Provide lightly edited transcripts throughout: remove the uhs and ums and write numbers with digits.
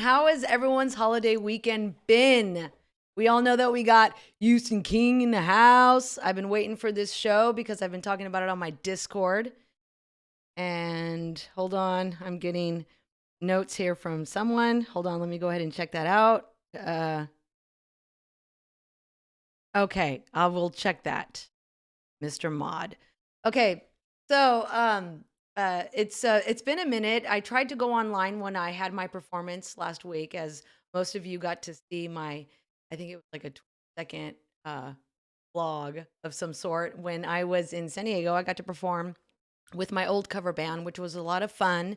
How has everyone's holiday weekend been? We all know that we got Houston King in the house. I've been waiting for this show because I've been talking about it on my Discord. And hold on, I'm getting notes here from someone. Hold on, let me go ahead and check that out. Okay, I will check that, Mr. Mod. Okay, so it's been a minute. I tried to go online when I had my performance last week, as most of you got to see my, I think it was like a 20-second vlog of some sort. When I was in San Diego, I got to perform with my old cover band, which was a lot of fun.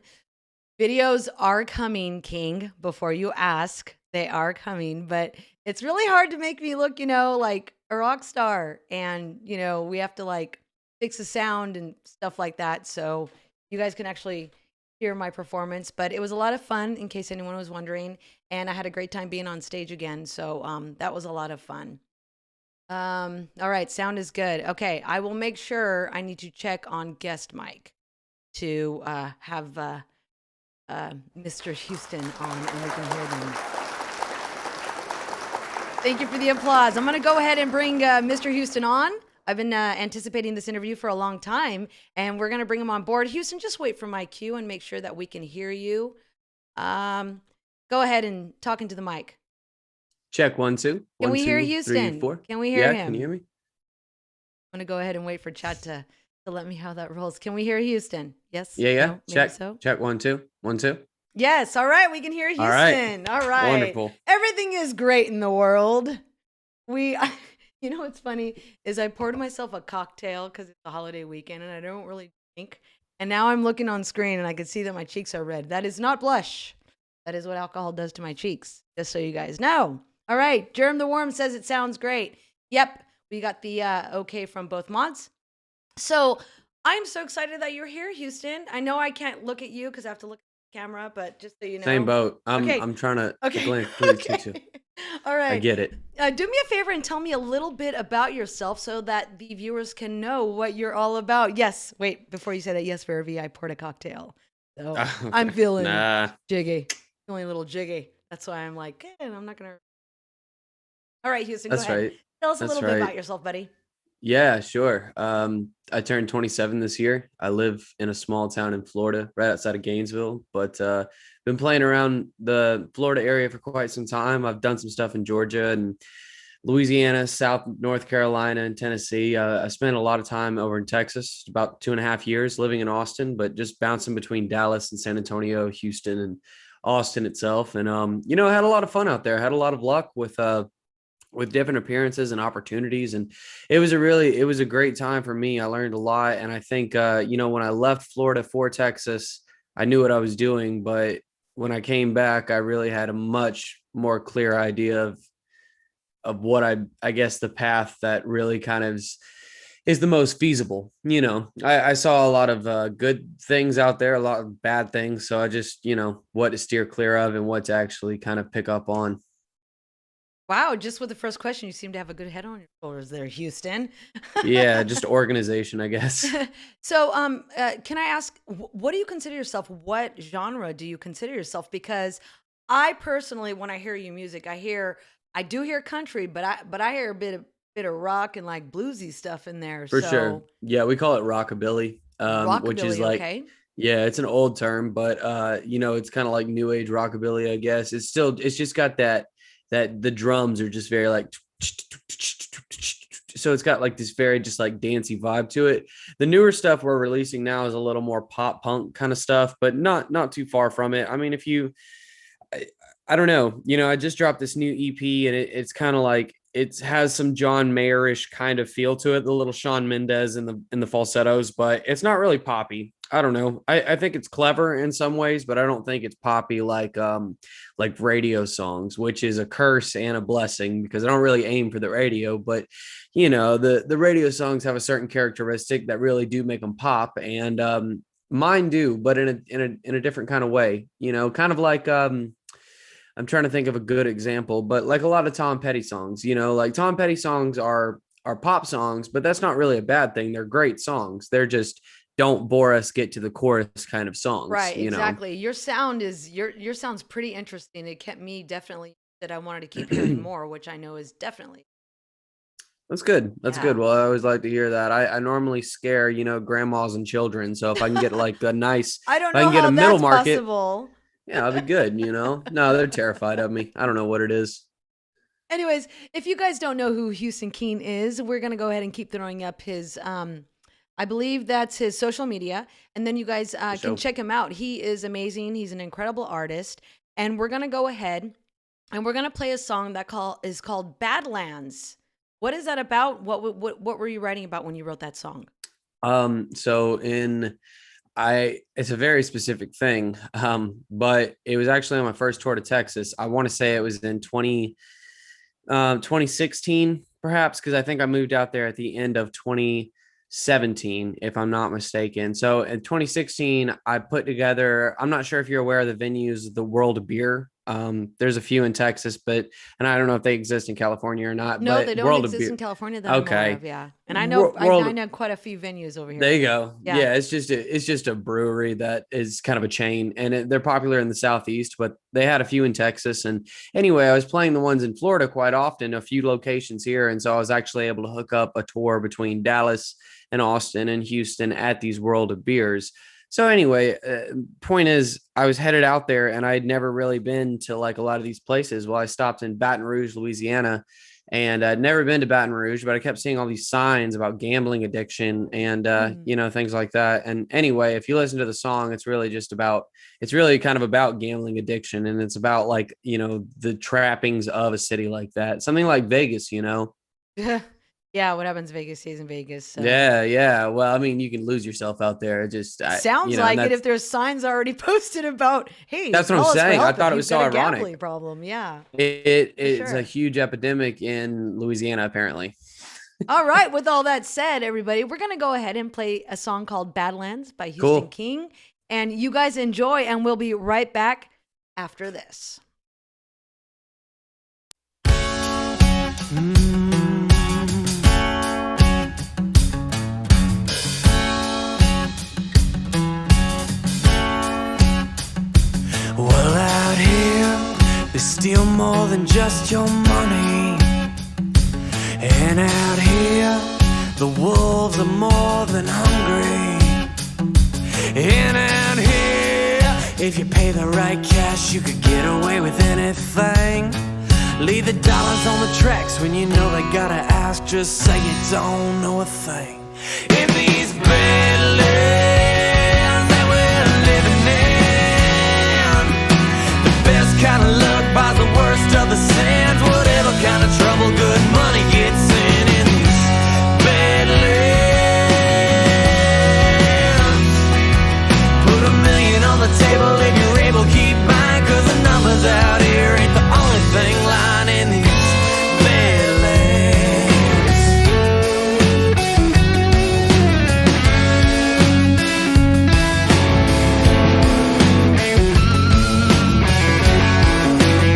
Videos are coming, King, before you ask. They are coming, but it's really hard to make me look, like a rock star. And, we have to like fix the sound and stuff like that. So you guys can actually hear my performance. But it was a lot of fun, in case anyone was wondering. And I had a great time being on stage again. So that was a lot of fun. All right, sound is good. Okay, I will make sure. I need to check on guest mic to have Mr. Houston on, and we can hear them. Thank you for the applause. I'm going to go ahead and bring Mr. Houston on. I've been anticipating this interview for a long time, and we're going to bring him on board. Houston, just wait for my cue and make sure that we can hear you. Go ahead and talk into the mic. Check 1 2. Can we hear 2, Houston? 3, 4. Can we hear him? Yeah, can you hear me? I'm going to go ahead and wait for chat to let me how that rolls. Can we hear Houston? Yes? Yeah. No? Check. So? Check 1 2. 1 2. Yes. All right. We can hear Houston. All right. Wonderful. Everything is great in the world. What's funny is I poured myself a cocktail because it's a holiday weekend and I don't really drink. And now I'm looking on screen and I can see that my cheeks are red. That is not blush. That is what alcohol does to my cheeks, just so you guys know. All right. Germ the Worm says it sounds great. Yep. We got the okay from both mods. So I'm so excited that you're here, Houston. I know I can't look at you because I have to look at the camera, but just so you know. Same boat. Okay. I'm trying to Okay. too. All right. I get it. Do me a favor and tell me a little bit about yourself so that the viewers can know what you're all about. Yes. Wait, before you say that, yes, Vervi, I poured a cocktail. So okay. I'm feeling jiggy. Feeling a little jiggy. That's why I'm like, I'm not going to. All right, Houston, That's go ahead. Right. Tell us a little bit about yourself, buddy. Yeah, sure. I turned 27 this year. I live in a small town in Florida, right outside of Gainesville, but been playing around the Florida area for quite some time. I've done some stuff in Georgia and Louisiana, South North Carolina, and Tennessee. I spent a lot of time over in Texas, about 2.5 years living in Austin, but just bouncing between Dallas and San Antonio, Houston, and Austin itself. And, I had a lot of fun out there. I had a lot of luck with different appearances and opportunities. And it was a great time for me. I learned a lot. And I think, when I left Florida for Texas, I knew what I was doing, but when I came back, I really had a much more clear idea of what I guess the path that really kind of is the most feasible. I saw a lot of good things out there, a lot of bad things. So I just, what to steer clear of and what to actually kind of pick up on. Wow, just with the first question, you seem to have a good head on your shoulders there, Houston. Yeah, just organization, I guess. So, can I ask, what do you consider yourself? What genre do you consider yourself? Because I personally, when I hear your music, I do hear country, but I hear a bit of rock and like bluesy stuff in there. For sure. Yeah, we call it rockabilly, which is like, okay. Yeah, it's an old term, but it's kind of like new age rockabilly, I guess. It's just got that the drums are just very like, so it's got like this very just like dancey vibe to it. The newer stuff we're releasing now is a little more pop punk kind of stuff, but not too far from it. I mean, I don't know, I just dropped this new EP and it's kind of like, it has some John Mayer-ish kind of feel to it, the little Shawn Mendes in the falsettos, but it's not really poppy. I don't know. I think it's clever in some ways, but I don't think it's poppy like radio songs, which is a curse and a blessing because I don't really aim for the radio, but the radio songs have a certain characteristic that really do make them pop, and mine do, but in a different kind of way. Kind of like I'm trying to think of a good example, but like a lot of Tom Petty songs, like Tom Petty songs are pop songs, but that's not really a bad thing. They're great songs. They're just don't bore us, get to the chorus kind of songs, Right, you know. exactly. Your sound's pretty interesting. It kept me definitely that I wanted to keep hearing more, which I know is definitely That's good. That's good. yeah. Well, I always like to hear that. I normally scare, grandmas and children. So if I can get like I if don't I know can get a how middle that's market, possible. yeah, I'll be good. No, they're terrified of me. I don't know what it is. Anyways, if you guys don't know who Houston Keen is, we're gonna go ahead and keep throwing up his I believe that's his social media, and then you guys For can sure. check him out. He is amazing. He's an incredible artist, and we're gonna go ahead and we're gonna play a song that is called Badlands. What is that about? What were you writing about when you wrote that song? So in I it's a very specific thing. But it was actually on my first tour to Texas. I want to say it was in 2016, perhaps, because I think I moved out there at the end of 2017, if I'm not mistaken. So in 2016, I put together, I'm not sure if you're aware of the venues, the World Beer. There's a few in Texas, and I don't know if they exist in California or not, No, they but don't World of exist Beer. in California that I'm aware Okay. of. Yeah, and I know I World know quite a few venues over There here. you go. Yeah. Yeah, it's just a brewery that is kind of a chain, and they're popular in the southeast, but they had a few in Texas. And anyway, I was playing the ones in Florida quite often, a few locations here, and so I was actually able to hook up a tour between Dallas and Austin and Houston at these World of Beers. So anyway, point is, I was headed out there, and I had never really been to like a lot of these places. Well, I stopped in Baton Rouge, Louisiana, and I'd never been to Baton Rouge, but I kept seeing all these signs about gambling addiction and Mm. things like that. And anyway, if you listen to the song, it's really kind of about gambling addiction, and it's about like the trappings of a city like that, something like Vegas. Yeah, what happens in Vegas stays in Vegas. So Yeah, yeah. Well, I mean, you can lose yourself out there. It just, sounds and like it if there's signs already posted about, hey, that's what I'm call us for saying. I help if thought it you've was so got a ironic. gambling problem. Yeah, for It's a sure. huge epidemic in Louisiana, apparently. All right, with all that said, everybody, we're going to go ahead and play a song called Badlands by Houston Cool. King. And you guys enjoy, and we'll be right back after this. Well, out here, they steal more than just your money. And out here, the wolves are more than hungry. And out here, if you pay the right cash, you could get away with anything. Leave the dollars on the tracks when you know they gotta ask. Just say you don't know a thing. In these badlands that we're living in, the best kind of luck buys the worst of the sands. Whatever kind of trouble good money gets in these badlands. Put $1 million on the table if you're able, keep buying, 'cause the numbers out here ain't the only thing lying in these badlands.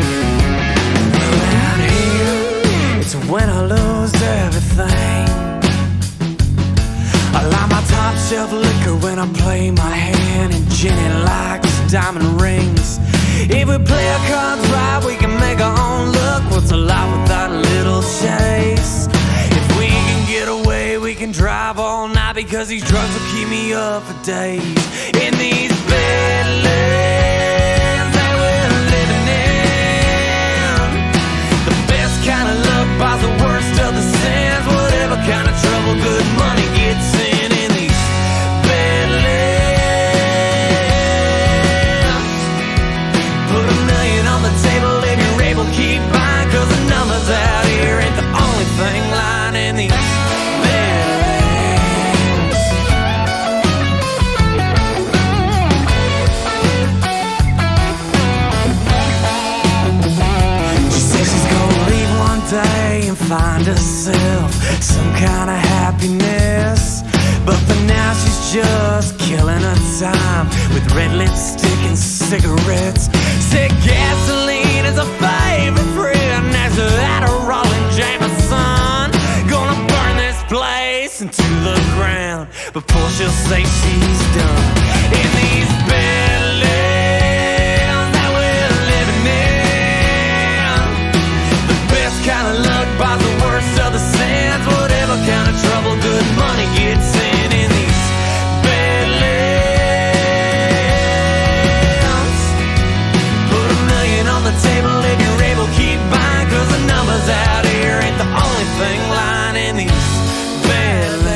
Well, out here, it's when I lose everything. I like my top shelf liquor when I play my hand, and Jenny likes diamond rings. If we play our cards right, we can make our own luck. What's a life without a little chase? If we can get away, we can drive all night, because these drugs will keep me up for days. In these badlands that we're living in, the best kind of luck buys the worst of the sands. Whatever kind of trouble good money gets in these badlands. Put $1 million on the table if you're able, keep buying, 'cause the numbers out here ain't the only thing lying in these badlands. She says she's gonna leave one day and find herself some kind of happiness, but for now she's just killing her time with red lipstick and cigarettes. Said gasoline is a favorite friend next to Adderall and Jameson. Gonna burn this place into the ground before she'll say she's done. In these badlands that we're living in, the best kind of luck buys the worst of the sands. Whatever kind of trouble good money gets in these badlands. Put a million on the table if you're able, keep buying, 'cause the numbers out here ain't the only thing lying in these badlands.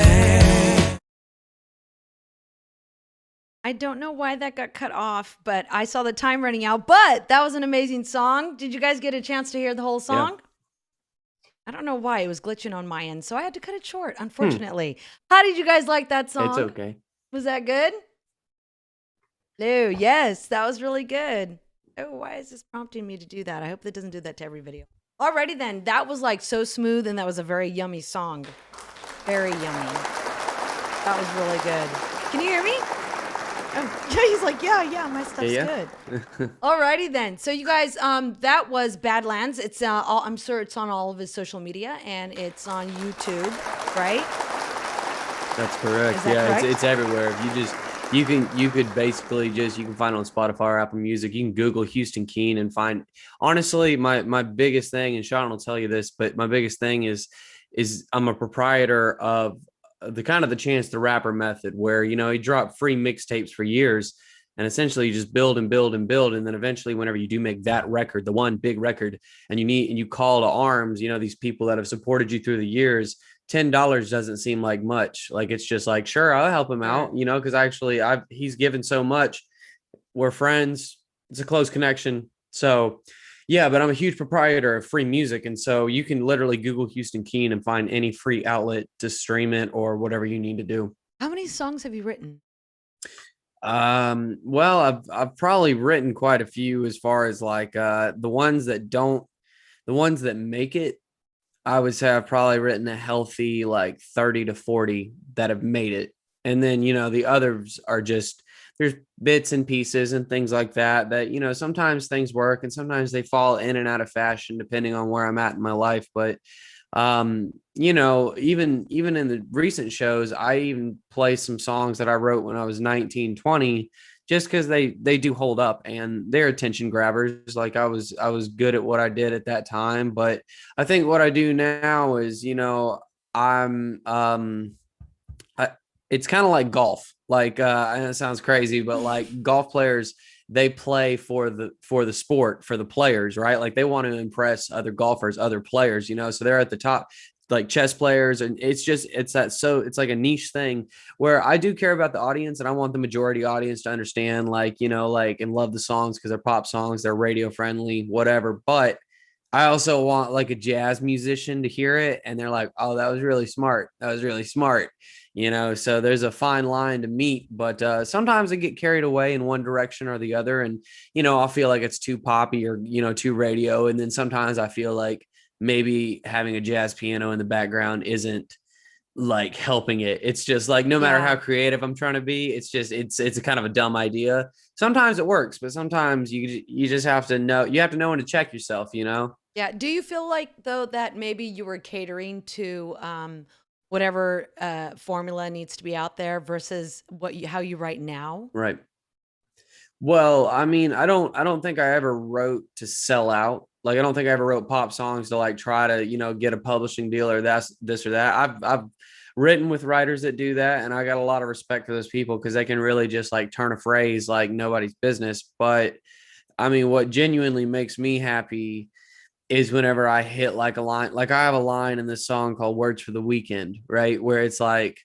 I don't know why that got cut off, but I saw the time running out. But that was an amazing song. Did you guys get a chance to hear the whole Yeah. song? I don't know why it was glitching on my end, so I had to cut it short, unfortunately. How did you guys like that It's song? okay. Was that good? Lou, yes, that was really good. Oh, why is this prompting me to do that? I hope that doesn't do that to every video. Alrighty then, that was like so smooth, and that was a very yummy song. Very yummy. That was really good. Can you hear me? Oh, yeah, he's like, yeah, my stuff's Yeah. good. Alrighty then. So you guys, that was Badlands. It's I'm sure it's on all of his social media and it's on YouTube, right? That's correct. Is that Yeah, correct? it's everywhere. If you could basically just you can find it on Spotify or Apple Music. You can Google Houston Keen and find, honestly, my biggest thing, and Sean will tell you this, but my biggest thing is I'm a proprietor of the kind of the Chance the Rapper method, where he dropped free mixtapes for years, and essentially you just build and build and build, and then eventually whenever you do make that record, the one big record, and you call to arms, these people that have supported you through the years. $10 doesn't seem like much. Like, it's just like, sure, I'll help him Sure. out, because he's given so much. We're friends. It's a close connection. So yeah, but I'm a huge proprietor of free music. And so you can literally Google Houston Keen and find any free outlet to stream it or whatever you need to do. How many songs have you written? Well, I've probably written quite a few, as far as like the ones that make it. I would say I've probably written a healthy like 30 to 40 that have made it. And then, the others are just, there's bits and pieces and things like that, sometimes things work and sometimes they fall in and out of fashion depending on where I'm at in my life. But, even in the recent shows, I even play some songs that I wrote when I was 19, 20, just because they do hold up and they're attention grabbers. Like, I was good at what I did at that time, but I think what I do now is, I'm it's kind of like golf. Like, I know it sounds crazy, but like golf players, they play for the sport, for the players, right? Like, they want to impress other golfers, other players, so they're at the top, like chess players. And it's like a niche thing where I do care about the audience, and I want the majority audience to understand, like, and love the songs because they're pop songs, they're radio friendly, whatever. But I also want like a jazz musician to hear it and they're like, oh, that was really smart. That was really smart. So there's a fine line to meet, but sometimes I get carried away in one direction or the other. And, I'll feel like it's too poppy or, too radio. And then sometimes I feel like maybe having a jazz piano in the background isn't like helping it. It's just like, no matter how Yeah. creative I'm trying to be, it's a kind of a dumb idea. Sometimes it works, but sometimes you just have to know, when to check yourself. Yeah. Do you feel like, though, that maybe you were catering to whatever formula needs to be out there versus how you write now? Right. Well, I mean, I don't think I ever wrote to sell out. Like, I don't think I ever wrote pop songs to like try to, get a publishing deal or this or that. I've written with writers that do that, and I got a lot of respect for those people because they can really just like turn a phrase like nobody's business. But I mean, what genuinely makes me happy is whenever I hit like a line. Like, I have a line in this song called Words for the Weekend, right? Where it's like,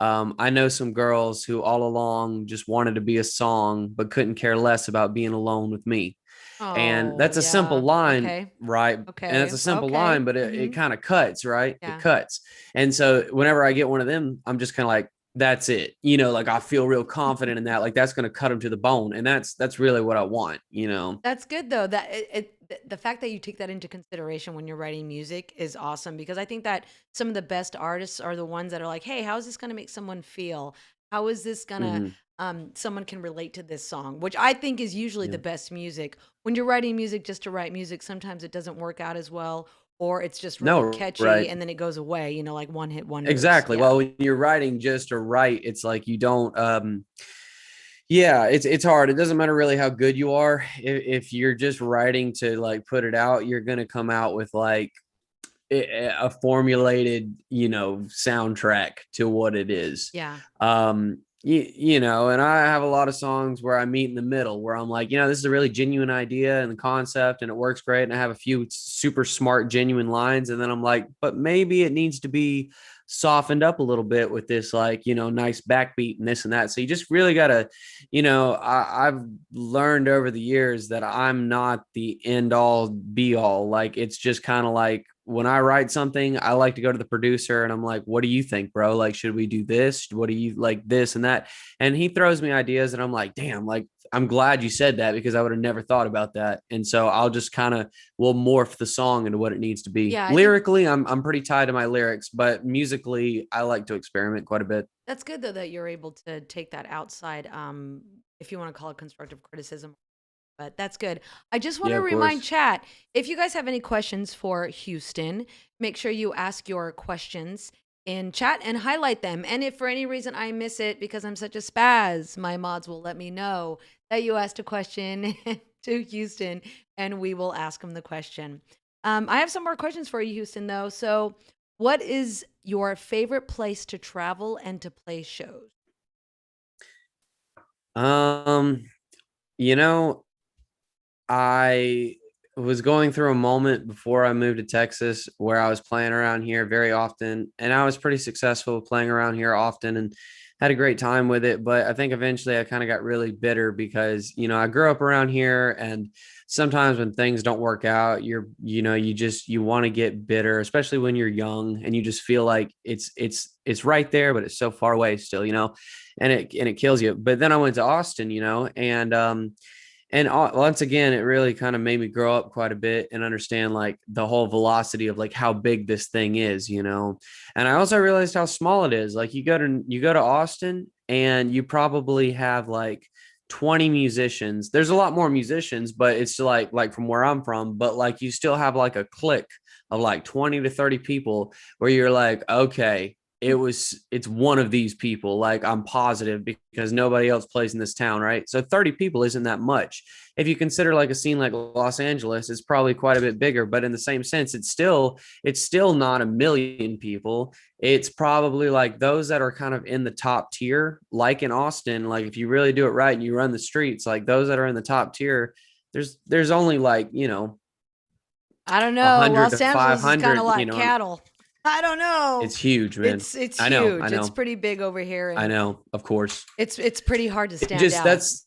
I know some girls who all along just wanted to be a song, but couldn't care less about being alone with me. And Oh, that's a simple yeah. line, Okay. right? And Okay. it's a simple Okay. line, but it Mm-hmm. kind of cuts, right? It Yeah. cuts. And so whenever I get one of them, I'm just kind of like, that's it. Like, I feel real confident in that. Like, that's going to cut them to the bone. And that's really what I want. That's good though. That the fact that you take that into consideration when you're writing music is awesome, because I think that some of the best artists are the ones that are like, "Hey, how is this going to make someone feel? How is this going to Hmm. someone can relate to this song?" Which I think is usually Yeah. the best music. When you're writing music just to write music, sometimes it doesn't work out as well, or it's just really No, catchy right. and then it goes away, like one hit wonders. Exactly. Yeah. Well, when you're writing just to write, it's like you don't yeah, it's hard. It doesn't matter really how good you are. If you're just writing to like put it out, you're gonna come out with like a formulated, soundtrack to what it is. Yeah. And I have a lot of songs where I meet in the middle where I'm like, this is a really genuine idea and the concept and it works great. And I have a few super smart, genuine lines. And then I'm like, but maybe it needs to be softened up a little bit with this, like, nice backbeat and this and that. So you just really got to, I've learned over the years that I'm not the end all be all. Like, it's just kind of like, when I write something, I like to go to the producer and I'm like, what do you think, bro? Like, should we do this? What do you like, this and that? And he throws me ideas and I'm like, damn, like, I'm glad you said that because I would have never thought about that. And so I'll just kind of will morph the song into what it needs to be. Yeah, I think Lyrically, I'm pretty tied to my lyrics, but musically, I like to experiment quite a bit. that's good though that you're able to take that outside, if you want to call it constructive criticism. But that's good. I just want Yeah, to of remind course. chat, if you guys have any questions for Houston, make sure you ask your questions in chat and highlight them. And if for any reason I miss it because I'm such a spaz, my mods will let me know that you asked a question to Houston and we will ask him the question. I have some more questions for you, Houston, though. So, what is your favorite place to travel and to play shows? Um, you know, I was going through a moment before I moved to Texas where I was playing around here very often, and I was pretty successful playing around here often and had a great time with it. But I think eventually I kind of got really bitter because, I grew up around here, and sometimes when things don't work out, you want to get bitter, especially when you're young and you just feel like it's right there, but it's so far away still, and it kills you. But then I went to Austin, and once again, it really kind of made me grow up quite a bit and understand like the whole velocity of like how big this thing is. And I also realized how small it is. Like you go to Austin and you probably have like 20 musicians. There's a lot more musicians, but it's like from where I'm from, but like you still have like a clique of like 20 to 30 people where you're like, okay, it's one of these people, like I'm positive, because nobody else plays in this town, right? So 30 people isn't that much. If you consider like a scene like Los Angeles, it's probably quite a bit bigger, but in the same sense, it's still not a million people. It's probably like those that are kind of in the top tier, like in Austin. Like if you really do it right and you run the streets, like those that are in the top tier, there's only like, I don't know. 100 to Los Angeles is kind of 500, like cattle. I don't know. it's huge, man. It's I know, I huge. It's know. pretty big over here, I and know, of course. it's pretty hard to stand Just out. that's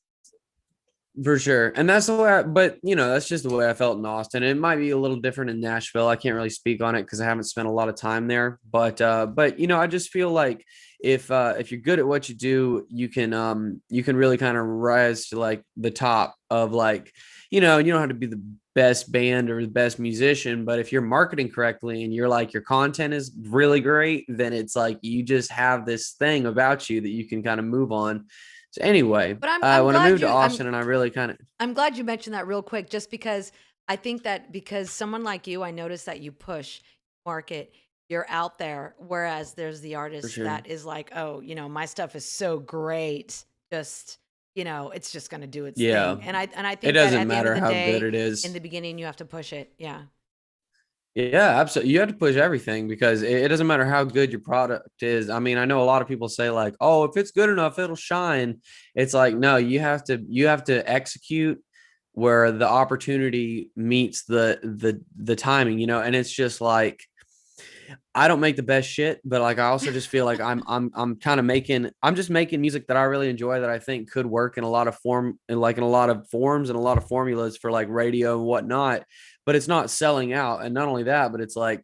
for sure. And that's the way but that's just the way I felt in Austin. It might be a little different in Nashville. I can't really speak on it because I haven't spent a lot of time there. But I just feel like if you're good at what you do, you can really kind of rise to like the top of like, you don't have to be the best band or the best musician, but if you're marketing correctly and you're like your content is really great, then it's like you just have this thing about you that you can kind of move on. So anyway, But I'm when I glad moved to you Austin, and I really kind of I'm glad you mentioned that real quick, just because I think that because someone like you, I noticed that you push market, you're out there, whereas there's the for artist sure, that is like, oh, my stuff is so great, just it's just gonna do its yeah, thing, and I it think that doesn't at the end of matter the how good day, it in is. the beginning, you have to push it. Yeah. Yeah, absolutely. You have to push everything because it doesn't matter how good your product is. I mean, I know a lot of people say like, "Oh, if it's good enough, it'll shine." It's like, no, you have to execute where the opportunity meets the timing, and it's just like I don't make the best shit, but like I also just feel like I'm kind of I'm just making music that I really enjoy that I think could work in a lot of form and like in a lot of forms and a lot of formulas for like radio and whatnot, but it's not selling out. And not only that, but it's like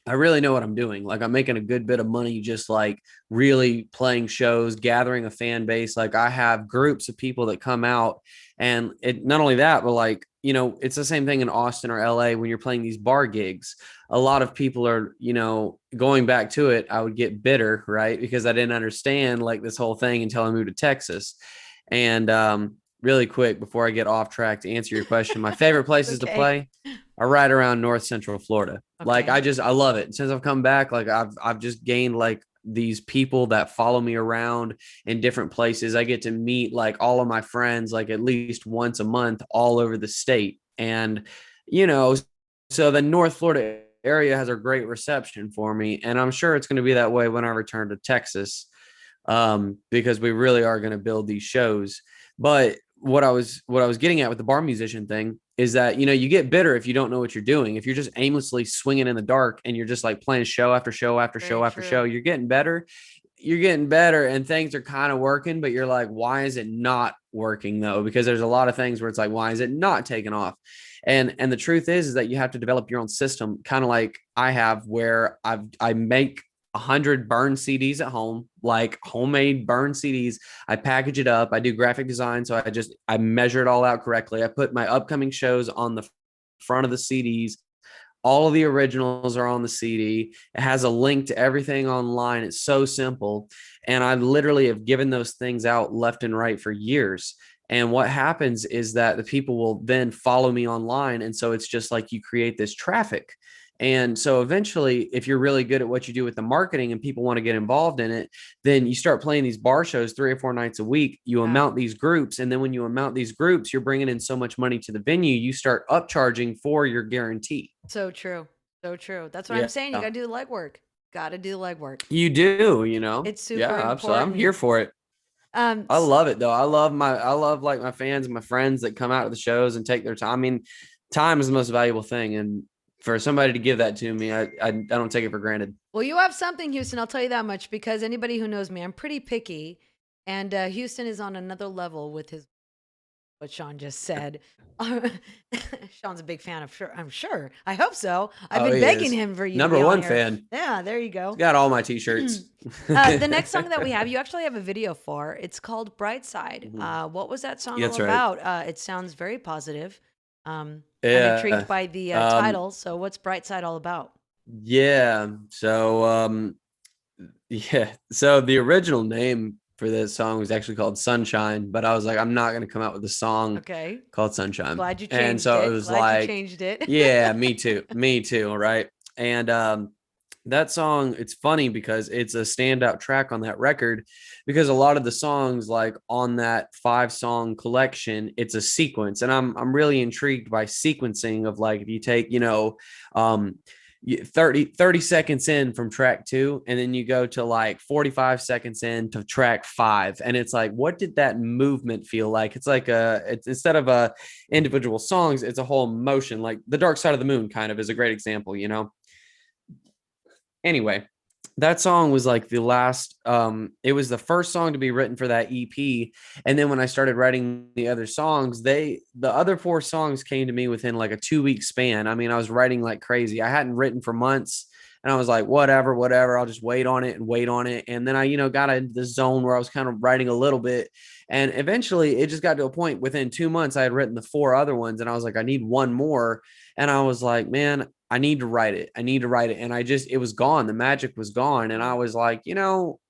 I really know what I'm doing. Like I'm making a good bit of money just like really playing shows, gathering a fan base. Like I have groups of people that come out and it not only that, but like, it's the same thing in Austin or LA when you're playing these bar gigs. A lot of people are, going back to it, I would get bitter, right? Because I didn't understand like this whole thing until I moved to Texas. And really quick before I get off track to answer your question, my favorite It's places to okay. play right around North Central Florida. Like Okay. I love it. Since I've come back, like I've just gained like these people that follow me around in different places. I get to meet like all of my friends like at least once a month all over the state. And you know, so the North Florida area has a great reception for me, and I'm sure it's going to be that way when I return to Texas, because we really are going to build these shows. But what I was getting at with the bar musician thing is that you get bitter if you don't know what you're doing. If you're just aimlessly swinging in the dark and you're just like playing show after show after Very show after true. show, you're getting better and things are kind of working, but you're like, why is it not working though? Because there's a lot of things where it's like, why is it not taking off? And the truth is that you have to develop your own system, kind of like I have, where I make 100 burn CDs at home, like homemade burn CDs. I package it up. I do graphic design. So I measure it all out correctly. I put my upcoming shows on the front of the CDs. All of the originals are on the CD. It has a link to everything online. It's so simple. And I literally have given those things out left and right for years. And what happens is that the people will then follow me online. And so it's just like you create this traffic. And so eventually, if you're really good at what you do with the marketing and people want to get involved in it, then you start playing these bar shows 3 or 4 nights a week. You Wow. amount these groups. And then when you amount these groups, you're bringing in so much money to the venue, you start upcharging for your guarantee. So true. So true. That's what I'm Yeah. saying. You got to do the legwork. Got to do the legwork. You do. It's Yeah, super absolutely. I'm important. here for it. I S- love it though. I love like my fans and my friends that come out to the shows and take their time. I mean, time is the most valuable thing. And for somebody to give that to me, I don't take it for granted. well, you have something, Houston. I'll tell you that much because anybody who knows me, I'm pretty picky. And Houston is on another level with his what Sean just said. Sean's a big fan of sure. I'm sure. I hope so. I've Oh, been he begging is. him for you to Number be on one here. fan. Yeah, there you He's go. got all my t-shirts. The next song that we have, you actually have a video for. It's called Brightside. Mhm. What was that song That's all right. about? It sounds very positive. I'm intrigued Yeah. by the Um, title. So, what's Brightside all about? yeah. Yeah. So the original name for this song was actually called Sunshine, but I was like, I'm not going to come out with a song Okay, called Sunshine. glad you And changed so it it. was Glad you like, changed it. yeah, me too. Me too. Right. And that song, it's funny because it's a standout track on that record, because a lot of the songs like on that 5-song collection, it's a sequence. And I'm really intrigued by sequencing of like, if you take, um 30 seconds in from track 2 and then you go to like 45 seconds in to track 5, and it's like, what did that movement feel like? It's like it's instead of individual songs, it's a whole motion. Like The Dark Side of the Moon kind of is a great example. Anyway, that song was like the last, it was the first song to be written for that EP. And then when I started writing the other songs, the other 4 songs came to me within like a 2-week span. I mean, I was writing like crazy. I hadn't written for months, and I was like, whatever, I'll just wait on it and wait on it. And then I got into this zone where I was kind of writing a little bit, and eventually it just got to a point within 2 months I had written the 4 other ones, and I was like, I need one more. And I was like, man, I need to write it. And it was gone. The magic was gone. And I was like,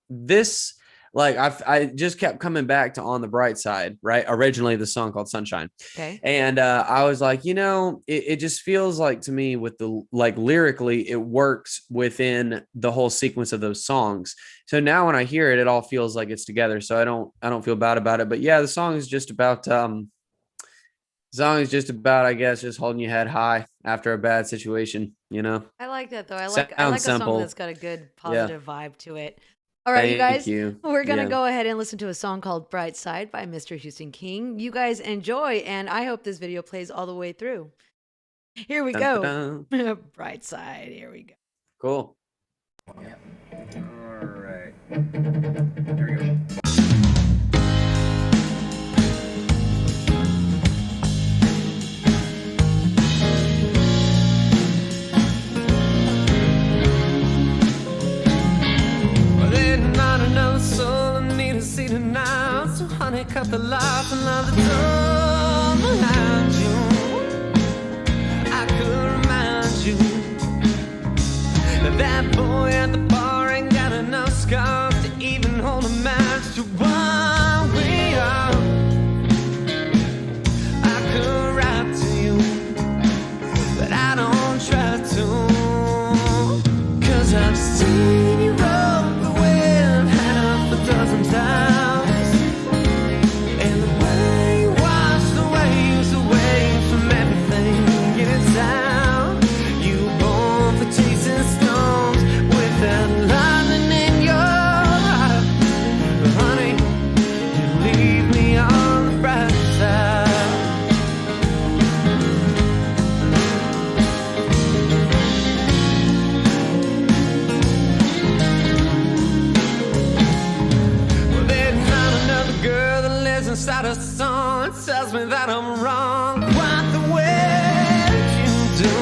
this, like, I just kept coming back to On the Bright Side, right? Originally the song called Sunshine. Okay. And I was like, it just feels like to me with the, like, lyrically, it works within the whole sequence of those songs. So now when I hear it, it all feels like it's together. So I don't feel bad about it. But yeah, the song is just about, I guess, just holding your head high after a bad situation, I like that though. I like Sounds a song simple. that's got a good Yeah. positive vibe to it. All right, you Thank guys, you. we're gonna Yeah. go ahead and listen to a song called "Bright Side" by Mr. Houston King. You guys enjoy, and I hope this video plays all the way through. Here we Dun, go. dun, dun. Bright Side. Here we go. Cool. All right. Here we go. Well, there's not another soul I need to see tonight. So honey, cut the lights and lock the door behind you. I could remind you that that boy at the bar ain't got enough scars to even hold a match to what we are. I could write to you, but I I've seen you roll the wind half a dozen times, and the way you wash the waves away from everything in town. You were born for chasing storms with that lightning in your eye. But honey, you leave me on the bright side. Well, there's not another girl that lives inside a song that tells me that I'm wrong quite the way you do.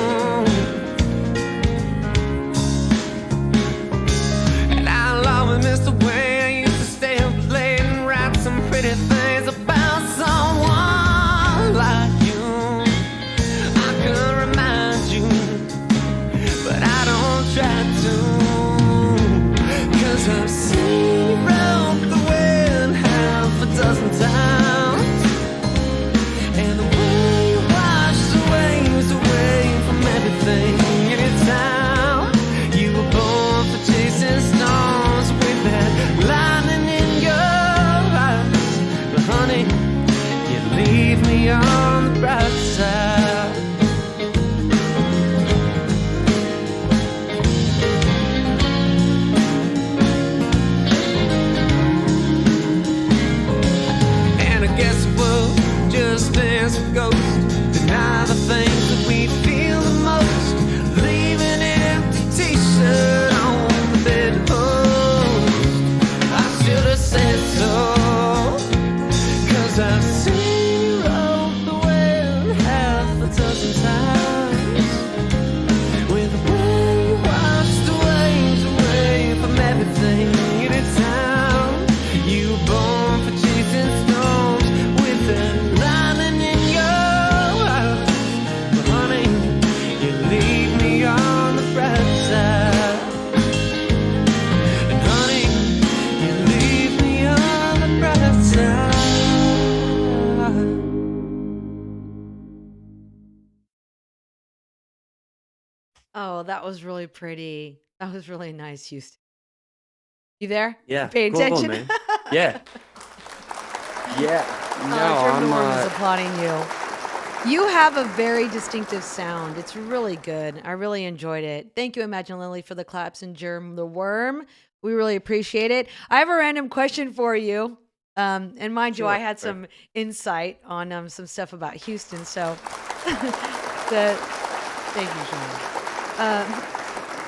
And I'll always miss the way I used to stay up late and write some pretty things about someone like you. I could remind you, but I don't try to, 'cause I've seen you roll the wind half a dozen times, and the way you wash the waves away from everything in town. You were born for chasing storms with that lightning in your eyes. But honey, you leave me on the bright side. And I guess we'll just dance with ghosts, deny the things that we feel the most, leave an empty t-shirt on the bedpost. I should have said so, 'cause I've seen you roll the wind half a dozen times, with the way you wash the waves away from everything in town. You were born for chasing storms with that lightning in your eyes. But honey, you leave me on the bright side. And honey, you leave me on the bright side. Oh, that was really pretty. That was really nice, Houston. You there? Yeah, You pay cool, attention? man. Yeah. Yeah. No, German I'm Worm is applauding you. You have a very distinctive sound. It's really good. I really enjoyed it. Thank you, Imagine Lily, for the claps, and Germ the Worm. We really appreciate it. I have a random question for you. And mind you, I Sure, had sure. some insight on some stuff about Houston. So, thank you, Sean.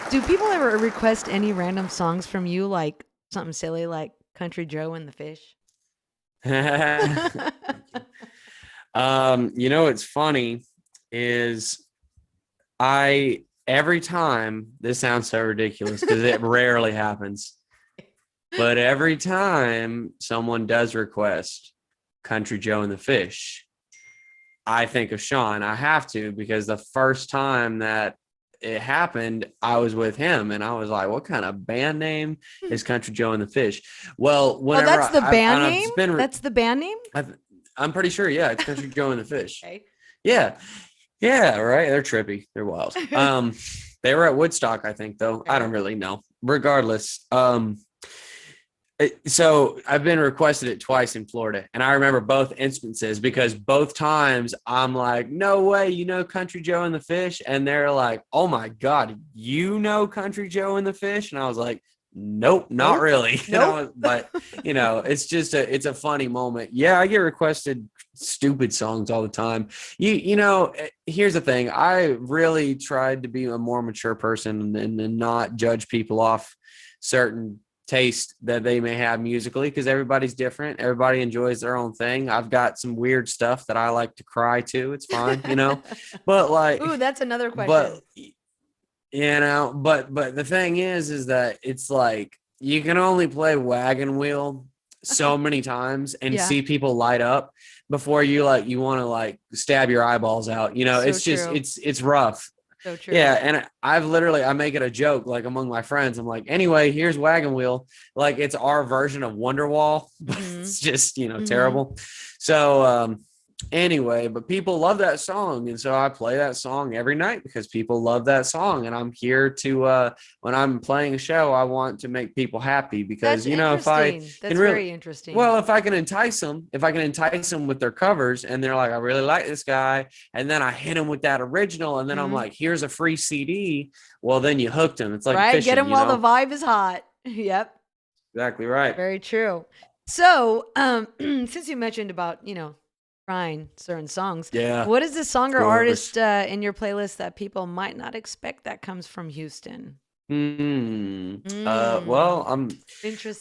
Do people ever request any random songs from you, like something silly, like Country Joe and the Fish? You know what's funny is every time, this sounds so ridiculous because it rarely happens, but every time someone does request Country Joe and the Fish, I think of Sean. I have to, because the first time that it happened, I was with him and I was like, what kind of band name is Country Joe and the Fish? Well, Oh, whenever that's the band I've name? been That's the band name? I'm pretty sure, yeah, it's Country Joe and the Fish. Okay. Yeah. Yeah, right. They're trippy. They're wild. They were at Woodstock, I think, though. I don't really know. Regardless, so I've been requested it twice in Florida, and I remember both instances because both times I'm like, no way, you know Country Joe and the Fish? And they're like, oh my God, you know Country Joe and the Fish? And I was like, nope, not really. Nope. But it's a funny moment. Yeah, I get requested stupid songs all the time. Here's the thing. I really tried to be a more mature person and not judge people off certain taste that they may have musically, because everybody's different. Everybody enjoys their own thing. I've got some weird stuff that I like to cry to. It's fine, but like, Ooh, that's another question. But the thing is that it's like you can only play Wagon Wheel so many times and see people light up before you want to stab your eyeballs out. It's just true. it's rough. So true. Yeah, and I make it a joke among my friends. I'm like, anyway, here's Wagon Wheel. It's our version of Wonderwall, but it's just terrible. So Anyway, but people love that song, and so I play that song every night because people love that song, and I'm here to when I'm playing a show, I want to make people happy because That's if I interesting. can That's really, very interesting. well, if I can entice them with their covers, and they're like, I really like this guy, and then I hit them with that original, and then I'm Mhm. like, here's a free CD. Well, then you hooked them. It's like Right? Get fishing, them while the vibe is hot. Yep. Exactly right. Very true. So, since you mentioned about, trying certain songs, Yeah, what is the song of or artist course. in your playlist that people might not expect that comes from Houston? Well, Mm,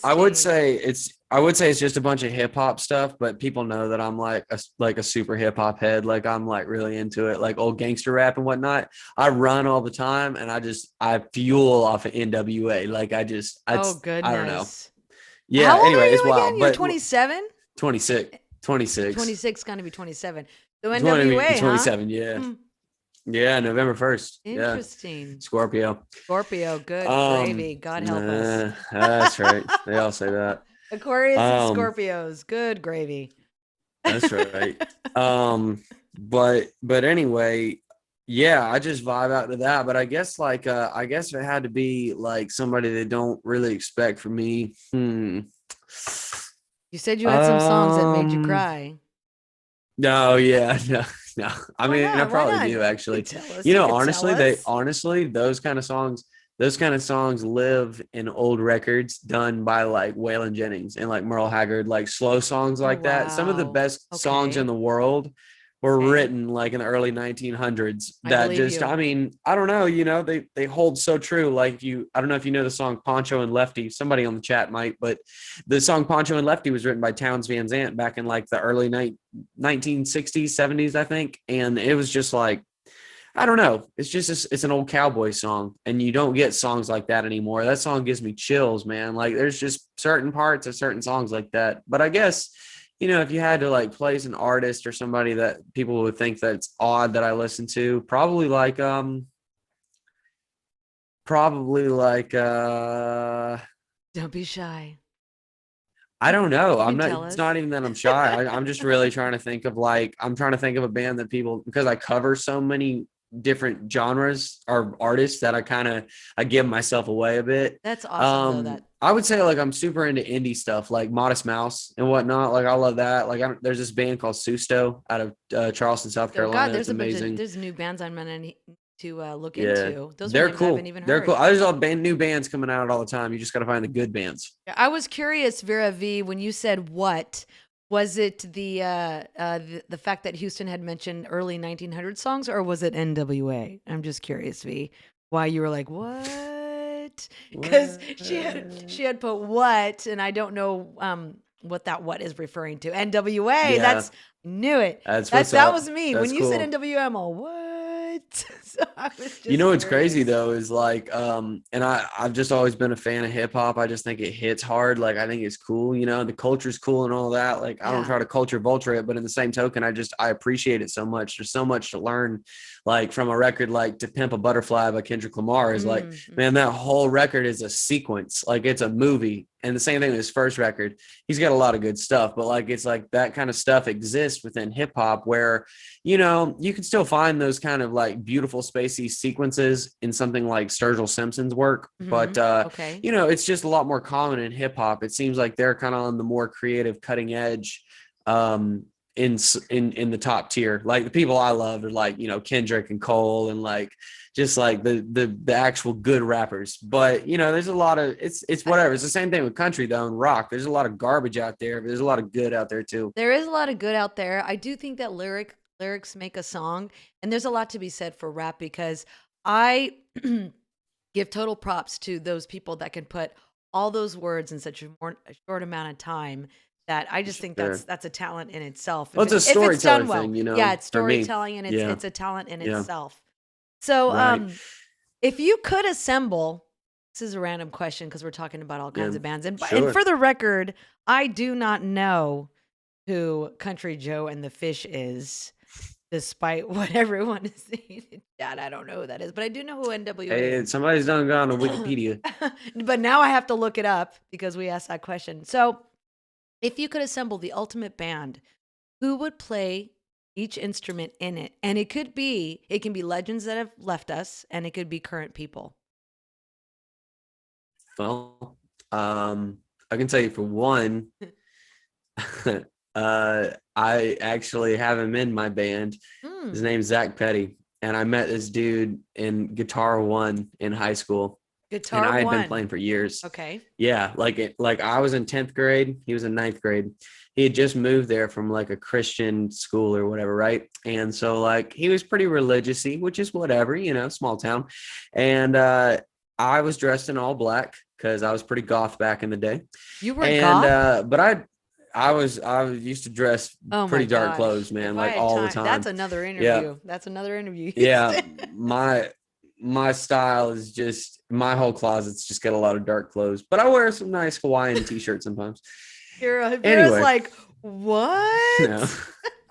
I would interesting. say it's just a bunch of hip hop stuff, but people know that I'm like a super hip hop head. Like I'm like really into it, like old gangster rap and whatnot. I run all the time, and I fuel off of NWA. Like Oh, I don't know. goodness. How Yeah. old are Anyway, it's you again? wild, You're but 27? 26, 26, 26, gonna be 27. So 20, NWA, huh? 27. Yeah. Hmm, Yeah. November 1st. Yeah. interesting. Scorpio. Scorpio, good gravy. God help us. That's right. They all say that. Aquarius and Um, Scorpios, good gravy. that's right. But anyway, yeah, I just vibe out to that. But I guess if it had to be like somebody they don't really expect from me. You said you had some songs that made you Um, cry. no, yeah, no, no. I Why mean, I not? Why probably not? do You could actually. tell us. You could tell us. Those kind of songs live in old records done by like Waylon Jennings and like Merle Haggard, like slow songs Oh, like that. Some of the wow. best songs in Okay. the world were Okay. written like in the early 1900s I that believe just, you. I mean, I don't know, they hold so true. Like I don't know if you know the song Poncho and Lefty, somebody on the chat might, but the song Poncho and Lefty was written by Townes Van Zandt back in like the early 1960s, 70s, I think. And it was just like, I don't know. It's an old cowboy song, and you don't get songs like that anymore. That song gives me chills, man. Like there's just certain parts of certain songs like that. But I guess, if you had to like place an artist or somebody that people would think that's odd that I listen to, probably like Don't be shy. I don't know. You I'm can not, tell it's us. not even that I'm shy. I'm just really trying to think of I'm trying to think of a band that people, because I cover so many different genres or artists that I give myself away a bit. That's awesome, though. I would say like I'm super into indie stuff like Modest Mouse and whatnot. Like I love that. There's this band called Susto out of Charleston, South So, God, Carolina. It's amazing. there's new bands I'm gonna need to look Yeah, into. Those are they're names I haven't cool. even They're cool. heard. There's all new bands coming out all the time. You just got to find the good bands. I was curious, Vera V, when you said what was it the fact that Houston had mentioned early 1900 songs, or was it NWA? I'm just curious, V, why you were like what? Because she had put what, and I don't know what that what is referring to. NWA. Yeah, Knew it. that's That what's that up. was me when That's you said cool. NWA. I'm all what? So I was You just know what's crazy curious. though is like and I've just always been a fan of hip hop. I just think it hits hard. Like I think it's cool, the culture's cool and all that. Like I don't Yeah. try to culture vulture it, but in the same token, I appreciate it so much. There's so much to learn, like from a record like To Pimp a Butterfly by Kendrick Lamar is like, man, Mm-hmm. that whole record is a sequence. Like it's a movie. And the same thing with his first record. He's got a lot of good stuff, but like it's like that kind of stuff exists within hip hop where you can still find those kind of like beautiful spacey sequences in something like Sturgill Simpson's work, but Okay. it's just a lot more common in hip hop. It seems like they're kind of on the more creative cutting edge in the top tier. Like the people I love are like, Kendrick and Cole and like just like the actual good rappers. But there's a lot of it's whatever. It's the same thing with country though and rock. There's a lot of garbage out there, but there's a lot of good out there too. There is a lot of good out there. I do think that lyrics make a song, and there's a lot to be said for rap because I give total props to those people that can put all those words in such a short amount of time that I just think Sure. that's a talent in itself. Well, it's a If it's done storyteller well. thing, Yeah, it's for me. storytelling and Yeah. it's a talent in Yeah. itself. So, Right. if you could assemble, this is a random question because we're talking about all kinds Yeah. of bands, and Sure. for the record, I do not know who Country Joe and the Fish is, despite what everyone is saying in chat. I don't know who that is, but I do know who NWA Hey, is. somebody's done gone to Wikipedia. But now I have to look it up because we asked that question. So, if you could assemble the ultimate band, who would play each instrument in it. And it can be legends that have left us, and it could be current people. Well, I can tell you for one, I actually have him in my band. His name's Zach Petty, and I met this dude in Guitar One in high school, and Guitar I had been One. playing for years. Okay. Yeah, like I was in 10th grade, he was in 9th grade. He had just moved there from like a Christian school or whatever, right? And so like he was pretty religious-y, which is whatever, small town. And I was dressed in all black because I was pretty goth back in the day. You were And goth? but I used to dress Oh my pretty dark gosh. clothes, man, If I like had all the time, time. that's another Yeah. interview. That's another interview. Yeah, my style is just, my whole closet's just got a lot of dark clothes, but I wear some nice Hawaiian t-shirts sometimes. Kira's Anyway. like, what? No.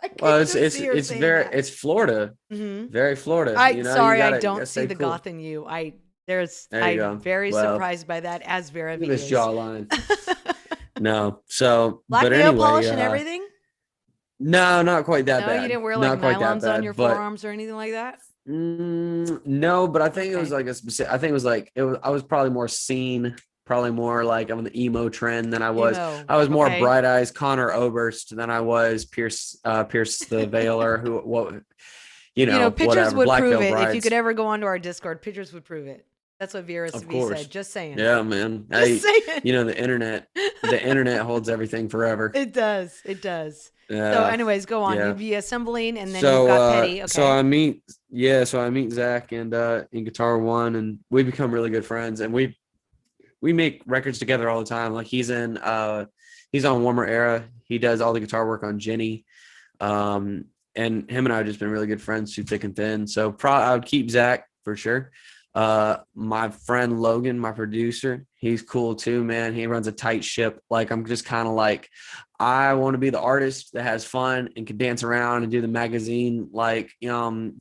I can Well, just see her saying that. it's Florida, Mhm. very Florida. Sorry, I you don't gotta see stay the cool. goth in you. I'm There you go. very Well, surprised by that, as Vera look V at this is. jawline. No, so Black but nail anyway, polish and everything? no, not quite that No, bad. you didn't wear Not like quite that nylons on bad, your but forearms or anything like that? no, but I think it was Okay. like a specific. I think it was like I was probably more seen, probably more like on the emo trend than I was. Emo. I was more Okay. Bright Eyes Connor Oberst than I was Pierce the Veiler, Pictures whatever, would Black prove Veil it. If you Brides. could ever go onto our Discord, pictures would prove it. That's what Vera Of V course. said. Just saying. Yeah, man. Just saying. The internet holds everything forever. It does. It does. So Yeah. anyways, go on. Yeah. You'd be assembling, and then So you've got Petty. Okay. so I meet Zach and in Guitar One, and we become really good friends, and we make records together all the time. Like he's on Warmer Era. He does all the guitar work on Jenny. And him and I have just been really good friends through thick and thin. So I would keep Zach for sure. My friend Logan, my producer, he's cool too, man. He runs a tight ship. Like I'm just kind of like, I want to be the artist that has fun and can dance around and do the magazine like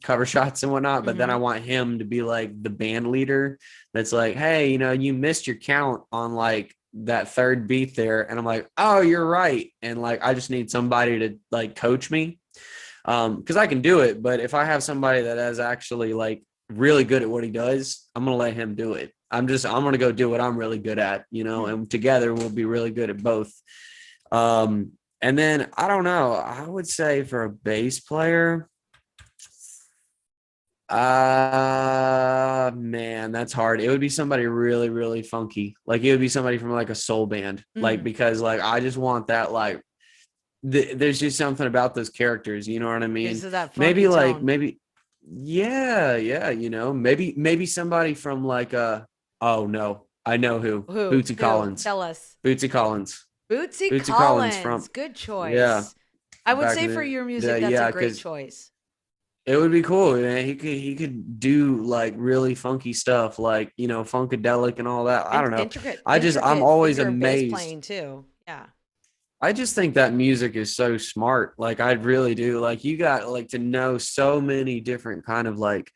cover shots and whatnot. But then I want him to be like the band leader that's like, hey, you missed your count on like that third beat there. And I'm like, oh, you're right. And like I just need somebody to like coach me. Because I can do it, but if I have somebody that is actually like really good at what he does, I'm gonna let him do it. I'm gonna go do what I'm really good at, and together we'll be really good at both. And then I don't know, I would say for a bass player, man, that's hard. It would be somebody really, really funky. Like it would be somebody from like a soul band, like because like I just want that like. There's just something about those characters, you know what I mean? This is that Maybe funky like tone. maybe somebody from like oh no, I know who. Bootsy Collins. Tell us. Bootsy Collins. Bootsy Collins Collins from good choice. yeah. I would back say in for the- your music, yeah, that's a great 'cause choice. It would be cool, man. He could do like really funky stuff, like funkadelic and all that. I don't know. Intricate. I'm always finger bass amazed. playing too. Yeah. I just think that music is so smart. Like I really do. Like you got like to know so many different kind of like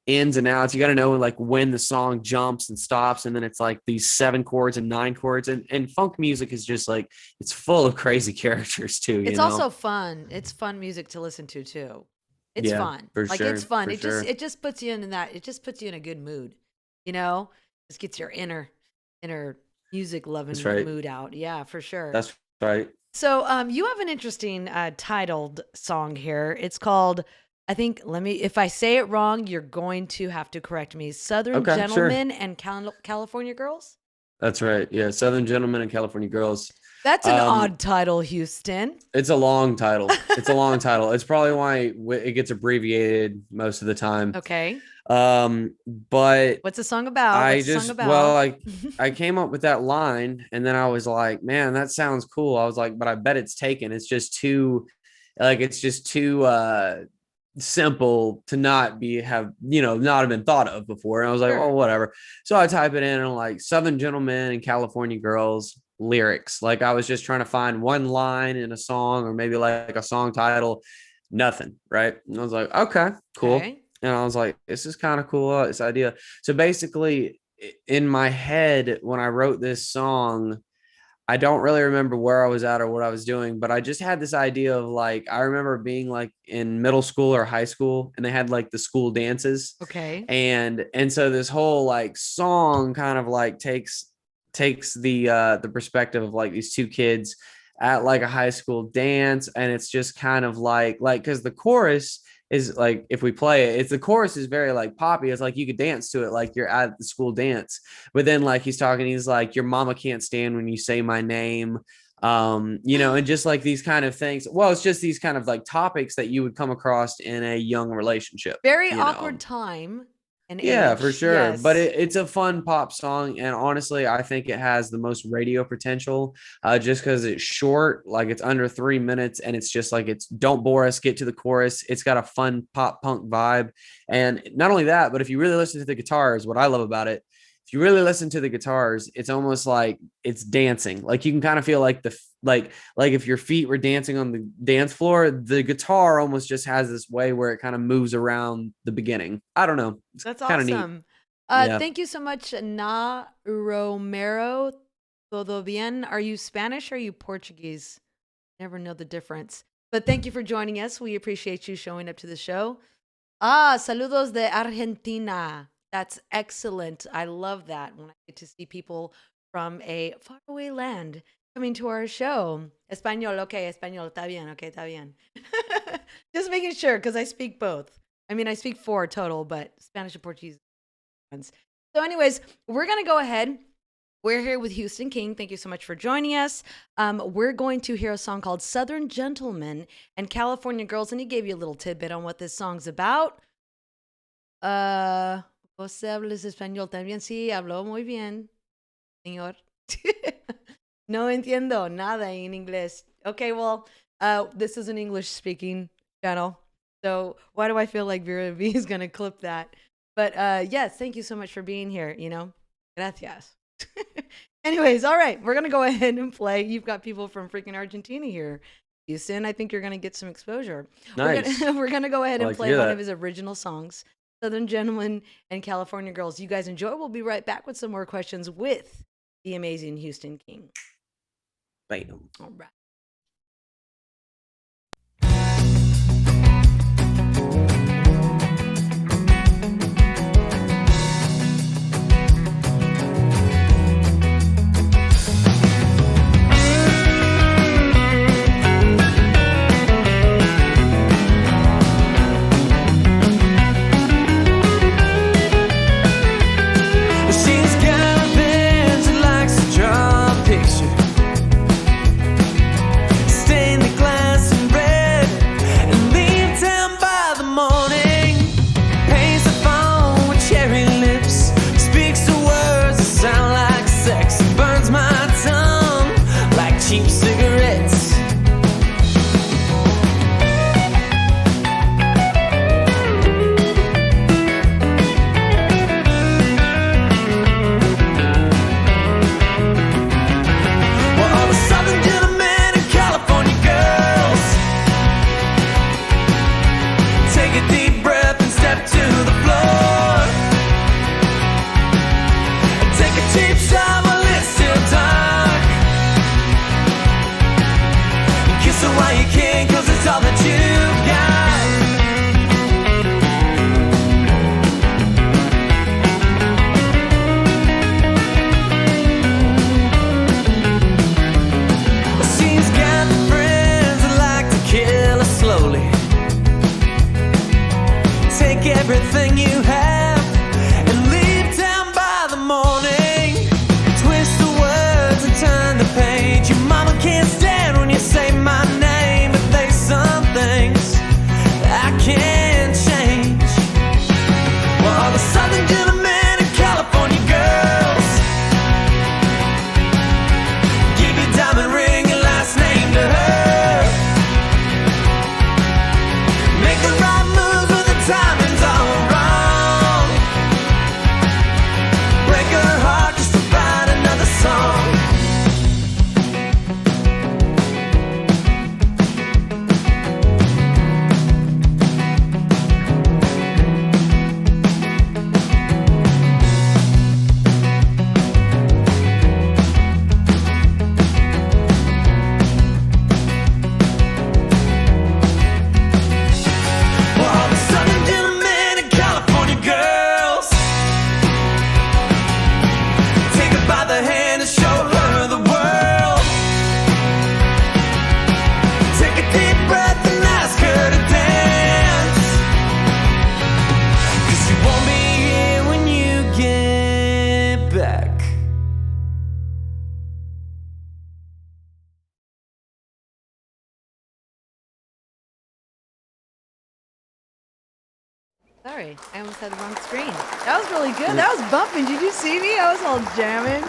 ins and outs. You got to know like when the song jumps and stops, and then it's like these 7 chords and 9 chords. And funk music is just like it's full of crazy characters too. It's also fun. It's fun music to listen to too. It's Yeah, fun. for Like sure, it's fun. for sure. It just puts you in that. It just puts you in a good mood. Just gets your inner music loving That's right. mood out. Yeah, for sure. That's right. So you have an interesting titled song here. It's called, I think, if I say it wrong, you're going to have to correct me. Southern Okay, sure. Gentlemen and California Girls? That's right. Yeah, Southern Gentlemen and California Girls. That's an odd title, Houston. It's a long title. It's a long title. It's probably why it gets abbreviated most of the time. Okay. But What's the song about? I came up with that line, and then I was like, man, that sounds cool. I was like, but I bet it's taken. It's just too simple to not have been thought of before. And I was like, Sure. oh, whatever. So I type it in and I'm like Southern Gentlemen and California Girls lyrics. Like I was just trying to find one line in a song or maybe like a song title, nothing. Right. And I was like, okay, cool. Okay. And I was like, this is kind of cool, this idea. So basically in my head, when I wrote this song, I don't really remember where I was at or what I was doing, but I just had this idea of like, I remember being like in middle school or high school, and they had like the school dances. Okay. And so this whole like song kind of like takes the perspective of like these two kids at like a high school dance, and it's just kind of like because the chorus is like, if we play it, it's the chorus is very like poppy. It's like you could dance to it like you're at the school dance. But then like he's talking, he's like, your mama can't stand when you say my name. And just like these kind of things. Well, it's just these kind of like topics that you would come across in a young relationship. Very awkward time and Yeah, age. for sure. Yes. But it's a fun pop song. And honestly, I think it has the most radio potential just because it's short, like it's under 3 minutes. And it's just like, it's don't bore us, get to the chorus. It's got a fun pop punk vibe. And not only that, but if you really listen to the guitars, what I love about it, if you really listen to the guitars, it's almost like it's dancing. Like you can kind of feel like like if your feet were dancing on the dance floor, the guitar almost just has this way where it kind of moves around the beginning. I don't know. It's That's kind of neat. awesome. Yeah. Thank you so much, Na Romero. Todo bien? Are you Spanish or are you Portuguese? Never know the difference. But thank you for joining us. We appreciate you showing up to the show. Saludos de Argentina. That's excellent. I love that when I get to see people from a faraway land coming to our show. Español, okay, español, está bien, okay, está bien. Just making sure, because I speak both. I mean, I speak 4 total, but Spanish and Portuguese ones. So anyways, we're going to go ahead. We're here with Houston King. Thank you so much for joining us. We're going to hear a song called Southern Gentleman and California Girls, and he gave you a little tidbit on what this song's about. ¿Vos hablas español también? Sí, habló muy bien, señor. No entiendo nada en inglés. Okay, well, this is an English-speaking channel, so why do I feel like Vera V is going to clip that? But yes, thank you so much for being here, Gracias. Anyways, all right, we're going to go ahead and play. You've got people from freaking Argentina here. Houston, I think you're going to get some exposure. Nice. We're going to go ahead and like to play hear one that. of his original songs, Southern Gentleman and California Girls. You guys enjoy. We'll be right back with some more questions with the amazing Houston King. Bam. All right. She's got a Benz and likes to draw a picture. sorry. I almost had the wrong screen. That was really good. That was bumping. Did you see me? I was all jamming.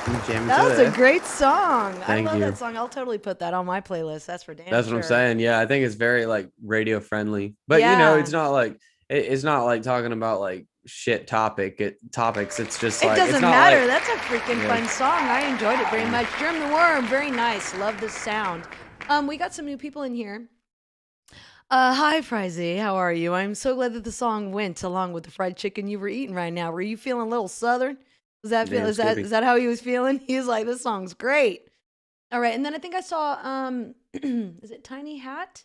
That was a great song. I love that song. I'll totally put that on my playlist. That's for damn sure. That's what I'm saying. Yeah, I think it's very like radio friendly. But Yeah. it's not like it's not like talking about like shit topics. It's just It like doesn't it's not matter. like, That's a freaking fun song. I enjoyed it very much. Germ the Worm, very nice. Love the sound. We got some new people in here. Hi, Frizy. How are you? I'm so glad that the song went along with the fried chicken you were eating right now. Were you feeling a little southern? Was that feel? Is that how he was feeling? He was like, "This song's great." All right, and then I think I saw is it Tiny Hat?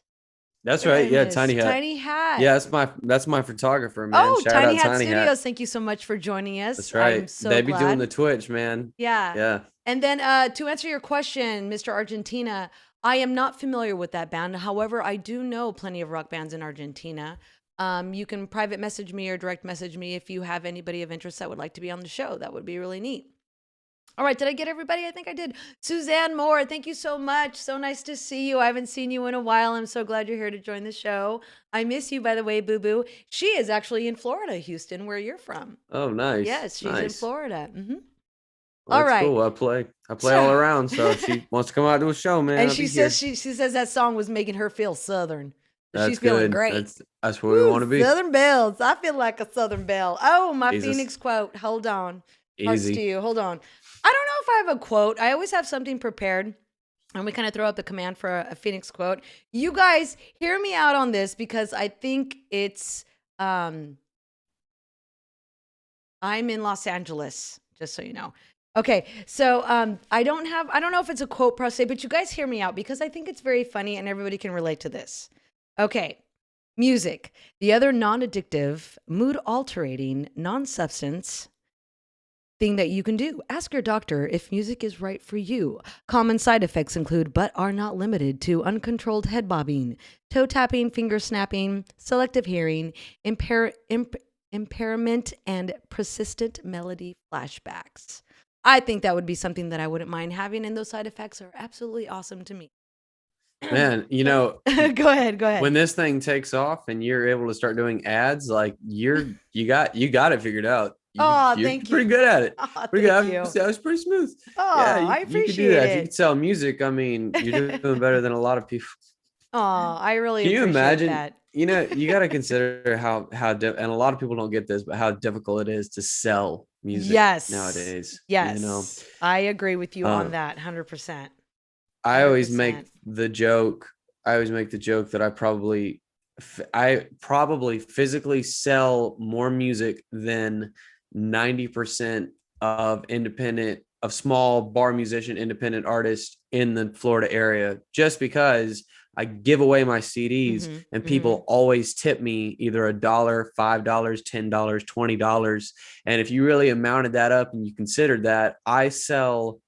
That's right. Yeah, Tiny Hat. Tiny Hat. Yeah, that's my photographer, man. Oh, Shout Tiny out Hat Tiny Studios. Hat. Thank you so much for joining us. That's right. I'm so They glad. be doing the Twitch, man. Yeah. Yeah. And then to answer your question, Mr. Argentina, I am not familiar with that band. However, I do know plenty of rock bands in Argentina. You can private message me or direct message me if you have anybody of interest that would like to be on the show. That would be really neat. All right, did I get everybody? I think I did. Suzanne Moore, thank you so much. So nice to see you. I haven't seen you in a while. I'm so glad you're here to join the show. I miss you, by the way, Boo Boo. She is actually in Florida, Houston, where you're from. Oh, nice. Yes, she's in Florida. Mm-hmm. Well, all right. Cool. I play all around. So if she wants to come out to a show, man. And she says she says that song was making her feel Southern. She's feeling great. That's where we want to be. Southern Bells. I feel like a Southern Belle. Oh, my Jesus. Phoenix quote. Hold on. Hearts Easy. to you. Hold on. I don't know if I have a quote. I always have something prepared. And we kind of throw out the command for a Phoenix quote. You guys hear me out on this because I think it's I'm in Los Angeles, just so you know. Okay, so I don't know if it's a quote per se, but you guys hear me out because I think it's very funny and everybody can relate to this. Okay, music, the other non-addictive, mood-altering, non-substance thing that you can do. Ask your doctor if music is right for you. Common side effects include, but are not limited to, uncontrolled head bobbing, toe tapping, finger snapping, selective hearing, impairment, and persistent melody flashbacks. I think that would be something that I wouldn't mind having, and those side effects are absolutely awesome to me. Man, go ahead. When this thing takes off and you're able to start doing ads, like you got it figured out. You're pretty good at it. Oh, pretty thank good. you. That was pretty smooth. Oh, yeah, I appreciate you could do that. it. If you could sell music, I mean, you're doing better than a lot of people. Oh, I really Can you appreciate imagine that. You got to consider how and a lot of people don't get this, but how difficult it is to sell music nowadays. Yes. I agree with you on that 100%. I always make the joke that I probably physically sell more music than 90% of small bar musician independent artists in the Florida area, just because I give away my CDs and people always tip me either $1, $5, $10, $20. And if you really amounted that up and you considered that, I sell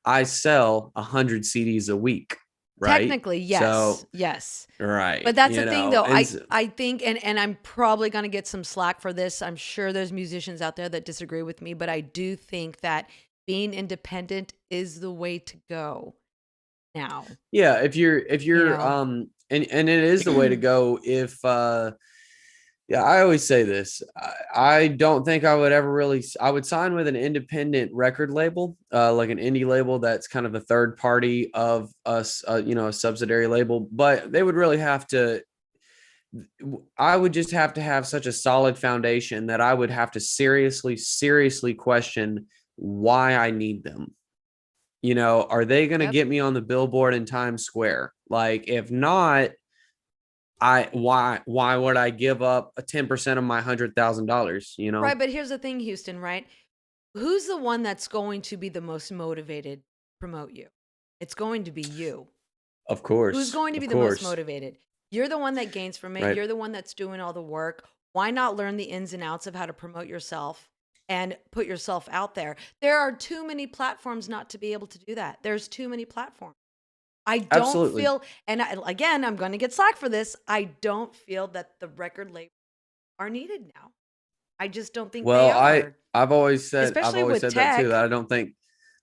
100 CDs a week. Right? Technically, yes. So, yes. Right. But that's the thing, though. I think, and I'm probably going to get some slack for this. I'm sure there's musicians out there that disagree with me, but I do think that being independent is the way to go now. Yeah. If you're, and it is the way to go if, yeah, I always say this. I don't think I would ever I would sign with an independent record label, like an indie label that's kind of a third party of us, a subsidiary label. But they would really I would just have to have such a solid foundation that I would have to seriously question why I need them. Are they going to get me on the billboard in Times Square? Like, if not, why would I give up 10% of my $100,000? Right, but here's the thing, Houston, right? Who's the one that's going to be the most motivated to promote you? It's going to be you. Of course. Who's going to be the most motivated? You're the one that gains from it. Right. You're the one that's doing all the work. Why not learn the ins and outs of how to promote yourself and put yourself out there? There are too many platforms not to be able to do that. There's too many platforms. I don't feel, and again, I'm going to get slack for this. I don't feel that the record labels are needed now. I just don't think they are. I've always said, Especially with that tech. too, that I don't think,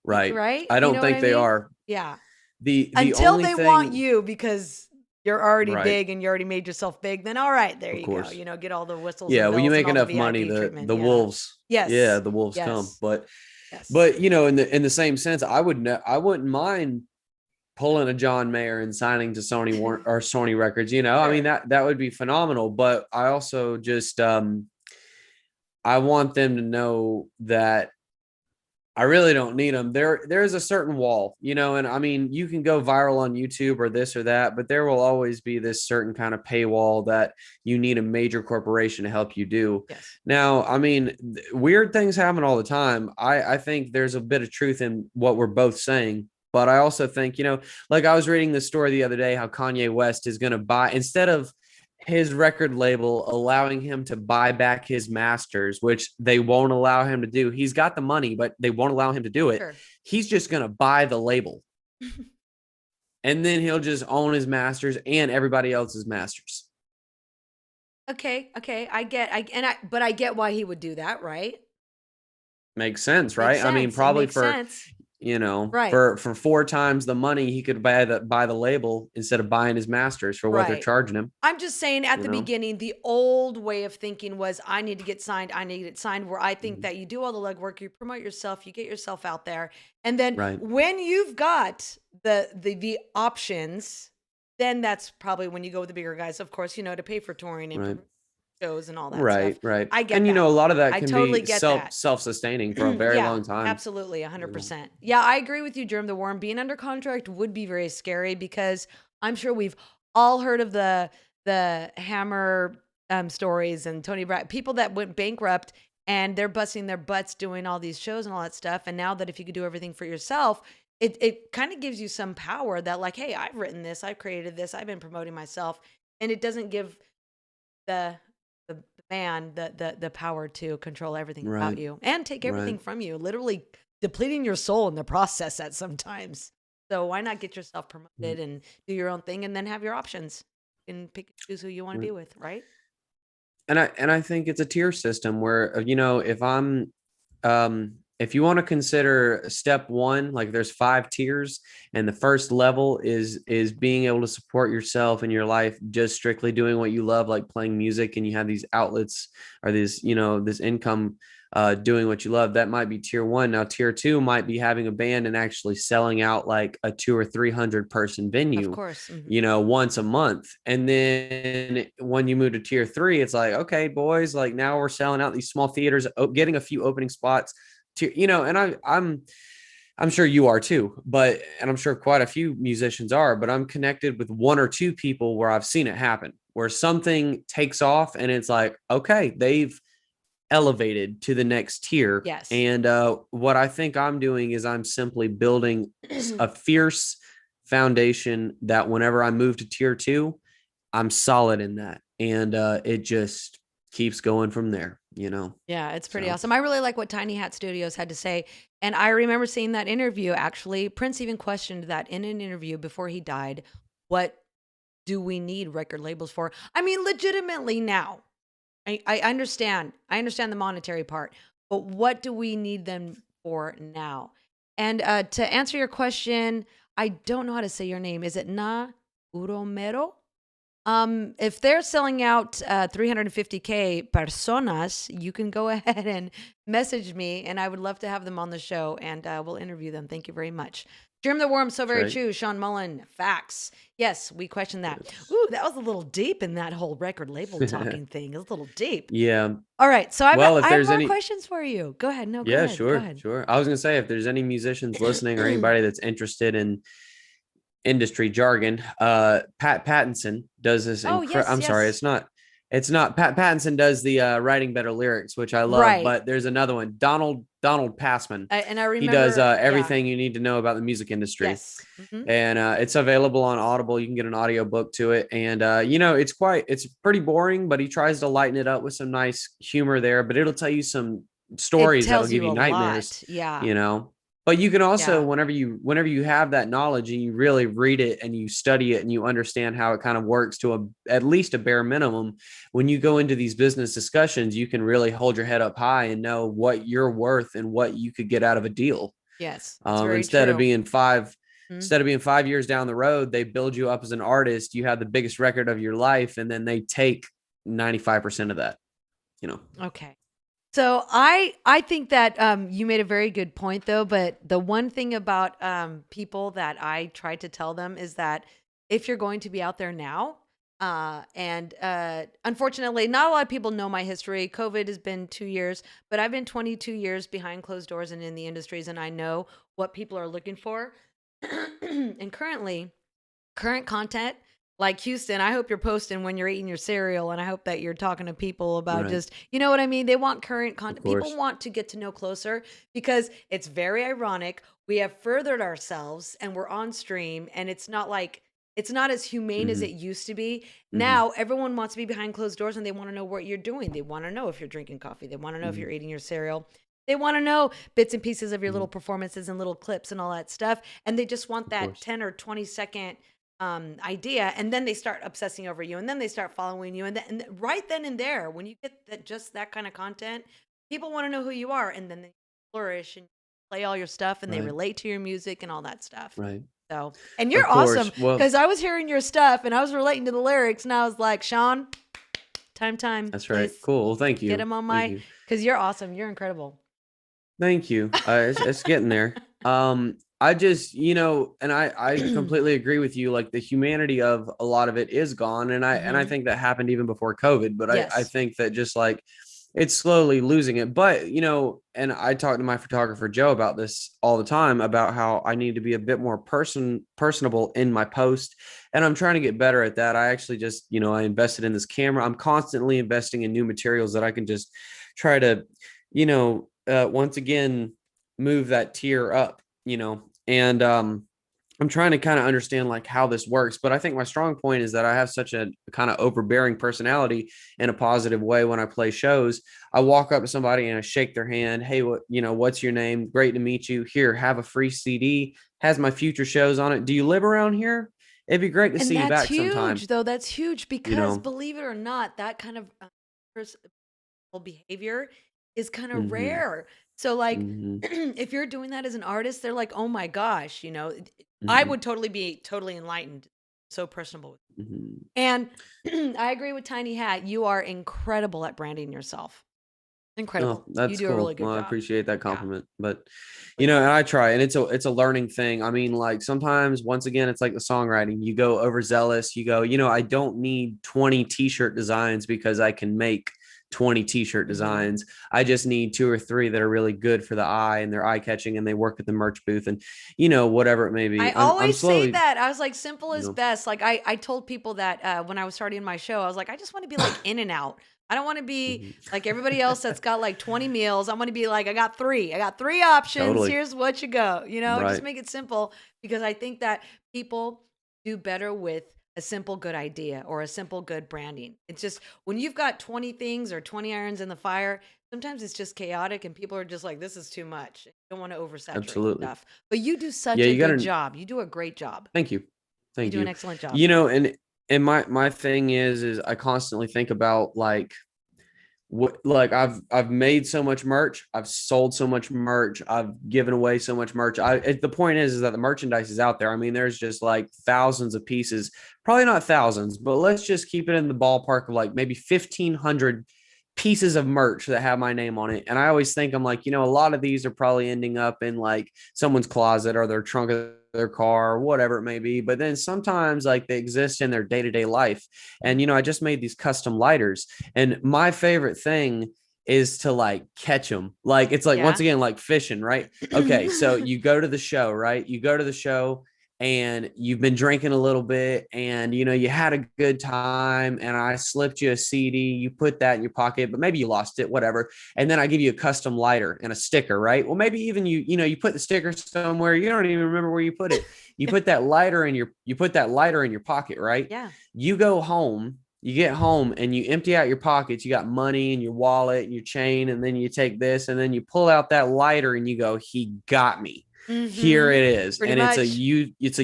right. Right? I don't think they are. Yeah. The Until only they thing, want you, because you're already Right. big and you already made yourself big, then all right, there Of you go. course. Get all the whistles Yeah, and when you bells and make all the enough money, VIP treatment. the Yeah. wolves, yeah, Yes. the wolves come. Yes. But Yes. in the same sense, I wouldn't mind pulling a John Mayer and signing to Sony Records. I mean, Sure. that would be phenomenal. But I also just I want them to know that I really don't need them. There's a certain wall, and I mean, you can go viral on YouTube or this or that, but there will always be this certain kind of paywall that you need a major corporation to help you do. Yes. Now, I mean, weird things happen all the time. I think there's a bit of truth in what we're both saying, but I also think, like I was reading this story the other day, how Kanye West is going to buy, instead of his record label allowing him to buy back his masters, which they won't allow him to do. He's got the money, but they won't allow him to do it. Sure. He's just going to buy the label. And then he'll just own his masters and everybody else's masters. Okay. But I get why he would do that, right? Makes sense, right? Makes I mean, sense. It probably makes for, sense. Right. for 4 times the money he could buy the label instead of buying his masters for what they're Right. charging him. I'm just saying at You the know? beginning, the old way of thinking was I need to get signed, where I think that you do all the legwork, you promote yourself, you get yourself out there. And then Right. when you've got the options, then that's probably when you go with the bigger guys, of course, to pay for touring and Right. shows and all that Right, stuff. right. I get And that. a lot of that I can totally be get that. self-sustaining for a very Yeah, long time. absolutely, 100%. Yeah, I agree with you, Germ the Worm. Being under contract would be very scary because I'm sure we've all heard of the Hammer stories and Tony Brad, people that went bankrupt and they're busting their butts doing all these shows and all that stuff. And now that if you could do everything for yourself, it kind of gives you some power that like, hey, I've written this, I've created this, I've been promoting myself, and it doesn't give the man the power to control everything about Right. you and take everything Right. from you, literally depleting your soul in the process at sometimes. So why not get yourself promoted and do your own thing and then have your options and pick and choose who you want to be Right. with, right? And I think it's a tier system where if you want to consider step one, like there's 5 tiers, and the first level is being able to support yourself in your life just strictly doing what you love, like playing music, and you have these outlets or this income doing what you love. That might be tier one. Now tier two might be having a band and actually selling out like a 200 or 300 person Of venue, course. once a month. And then when you move to tier three, it's like, okay, boys, like now we're selling out these small theaters, getting a few opening spots to, and I'm sure you are too, and I'm sure quite a few musicians are, but I'm connected with 1 or 2 people where I've seen it happen, where something takes off and it's like, okay, they've elevated to the next tier. Yes. And what I think I'm doing is I'm simply building a fierce foundation that whenever I move to tier 2, I'm solid in that. And it just keeps going from there, Yeah, it's pretty So, awesome. I really like what Tiny Hat Studios had to say. And I remember seeing that interview, actually. Prince even questioned that in an interview before he died. What do we need record labels for? I mean, legitimately now. I understand. I understand the monetary part. But what do we need them for now? And to answer your question, I don't know how to say your name. Is it Na Uromero? If they're selling out 350K personas, you can go ahead and message me, and I would love to have them on the show, and we'll interview them. Thank you very much. Germ the Worm, so very right. true. Sean Mullen, facts. Yes, we questioned that. Yes. Ooh, that was a little deep in that whole record label talking thing. It was a little deep. Yeah. All right, so Well, if I have there's more any, questions for you. Go ahead. No, go yeah, ahead. Go sure, ahead. sure. I was gonna say, if there's any musicians listening or anybody that's interested in industry jargon, Pat Pattinson does this. Oh, yes, I'm sorry, yes. it's not Pat Pattinson does the writing better lyrics, which I love. Right. But there's another one, Donald Passman. And I He does remember, yeah. everything you need to know about the music industry. Yes. And it's available on Audible. You can get an audio book to it, and it's pretty boring, but he tries to lighten it up with some nice humor there. But it'll tell you some It stories that'll tells give you you a nightmares. lot. Yeah. But you can also, Yeah. whenever you have that knowledge and you really read it and you study it and you understand how it kind of works to at least a bare minimum, when you go into these business discussions, you can really hold your head up high and know what you're worth and what you could get out of a deal. Yes, that's very Instead of true. being Mhm. Instead of being 5 years down the road, they build you up as an artist. You have the biggest record of your life, and then they take 95% of that, you know. Okay. So I think that you made a very good point though, but the one thing about people that I try to tell them is that if you're going to be out there now, and unfortunately, not a lot of people know my history. COVID has been 2 years, but I've been 22 years behind closed doors and in the industries, and I know what people are looking for. And current content like Houston, I hope you're posting when you're eating your cereal, and I hope that you're talking to people about Right. just, you know what I mean? They want current Of content. People course. want to get to know closer because it's very ironic. We have furthered ourselves and we're on stream, and it's not as humane as Hmm. it used to be. Hmm. Now everyone wants to be behind closed doors and they want to know what you're doing. They want to know if you're drinking coffee. They want to know if Hmm. you're eating your cereal. They want to know bits and pieces of your Hmm. little performances and little clips and all that stuff. And they just want Of that course. 10 or 20-second idea, and then they start obsessing over you, and then they start following you, and right then and there, when you get that just that kind of content, people want to know who you are, and then they flourish and play all your stuff, and they Right. relate to your music and all that stuff. Right. So, and Of you're awesome course. Well, because I was hearing your stuff and I was relating to the lyrics, and I was like, Sean, time, that's right. please Cool. Well, thank get you. him on Thank my you. because you're awesome, you're incredible. Thank you. It's getting there. I just, and I completely agree with you. Like the humanity of a lot of it is gone, and I Hmm. think that happened even before COVID. But I Yes. think that just like it's slowly losing it. But and I talk to my photographer Joe about this all the time about how I need to be a bit more personable in my post, and I'm trying to get better at that. I actually just, I invested in this camera. I'm constantly investing in new materials that I can just try to, once again move that tier up, and I'm trying to kind of understand like how this works. But I think my strong point is that I have such a kind of overbearing personality in a positive way. When I play shows, I walk up to somebody and I shake their hand. Hey, what's your name? Great to meet you. Here, have a free CD, has my future shows on it. Do you live around here? It'd be great to And see you that's back sometime. huge, though. That's huge you because know believe it or not, that kind of behavior is kind of hmm rare. So like hmm if you're doing that as an artist, they're like, "Oh my gosh, I hmm would totally be totally enlightened." So personable. hmm And I agree with Tiny Hat. You are incredible at branding yourself. Oh, Incredible. You that's do a really cool. good Well, I job. appreciate that Yeah. compliment. But Really and good. I try, and it's a learning thing. I mean, like sometimes once again, it's like the songwriting. You go overzealous, you go, I don't need 20 t-shirt designs because I can make 20 t-shirt Mhm. designs. I just need two or three that are really good for the eye and they're eye catching and they work at the merch booth and whatever it may I be. I'm always say slowly, that. I was like, simple you is know, best. Like I told people that when I was starting my show, I was like, I just want to be like In and Out. I don't want to be mhm. like everybody else that's got like 20 meals. I want to be like, I got three. I got three options. Totally Here's what you go. Just right. make it simple because I think that people do better with a simple good idea or a simple good branding. It's just when you've got 20 things or 20 irons in the fire, sometimes it's just chaotic and people are just like, this is too much. I don't want to oversaturate Absolutely. stuff. But you do Yeah, such a you good gotta job. You do a great job. thank you. You Thank do an you. excellent job. And my thing is I constantly think about like what like I've made so much merch, I've sold so much merch, I've given away so much merch. The point is that the merchandise is out there. I mean, there's just like thousands of pieces, probably not thousands, but let's just keep it in the ballpark of like maybe 1,500 pieces of merch that have my name on it. And I always think I'm like, a lot of these are probably ending up in like someone's closet or their trunk of their car or whatever it may be. But then sometimes like they exist in their day-to-day life. And Mhm. I just made these custom lighters. And my favorite thing is to like catch them. Like it's like once Yeah. again, like fishing, right? Okay, so you go to the show, right? You go to the show and you've been drinking a little bit and you had a good time and I slipped you a CD, you put that in your pocket, but maybe you lost it, whatever. And then I give you a custom lighter and a sticker, right? Well, maybe even you put the sticker somewhere, you don't even remember where you put it. You put that lighter in your pocket, right? Yeah. You go home, you get home and you empty out your pockets. You got money in your wallet and your chain, and then you take this and then you pull out that lighter and you go, he got me. Here Mhm. it is. Pretty And much. it's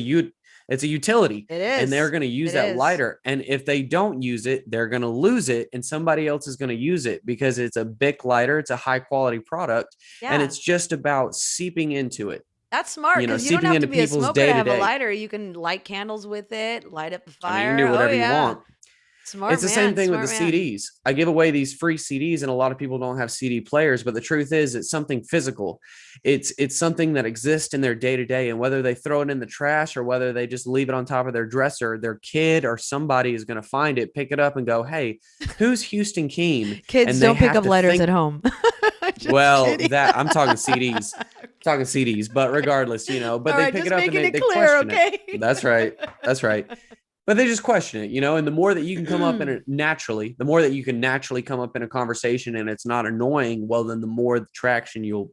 a utility It and they're is. going to use It that is. lighter. And if they don't use it, they're going to lose it and somebody else is going to use it because it's a Bic lighter. It's a high quality product and Yeah. it's just about seeping into it. That's smart because you don't seeping have to into be a people's smoker to day to have a day. lighter. You can light candles with it, light up the I mean, you can fire. do Oh whatever you yeah. want. Smart It's the same man, thing with the smart man. CDs. I give away these free CDs, and a lot of people don't have CD players. But the truth is, it's something physical. It's something that exists in their day to day, and whether they throw it in the trash or whether they just leave it on top of their dresser, their kid or somebody is going to find it, pick it up, and go, "Hey, who's Houston Keen?" Kids, And they don't pick have up to lighters at think. home. Just Well, kidding. that I'm talking CDs, talking CDs, but regardless, but All they right, pick it just up and making it they clear, question it. okay? That's right. That's right. But they just question it, and the more that you can come up in it naturally, the more that you can naturally come up in a conversation and it's not annoying, well, then the more traction you'll,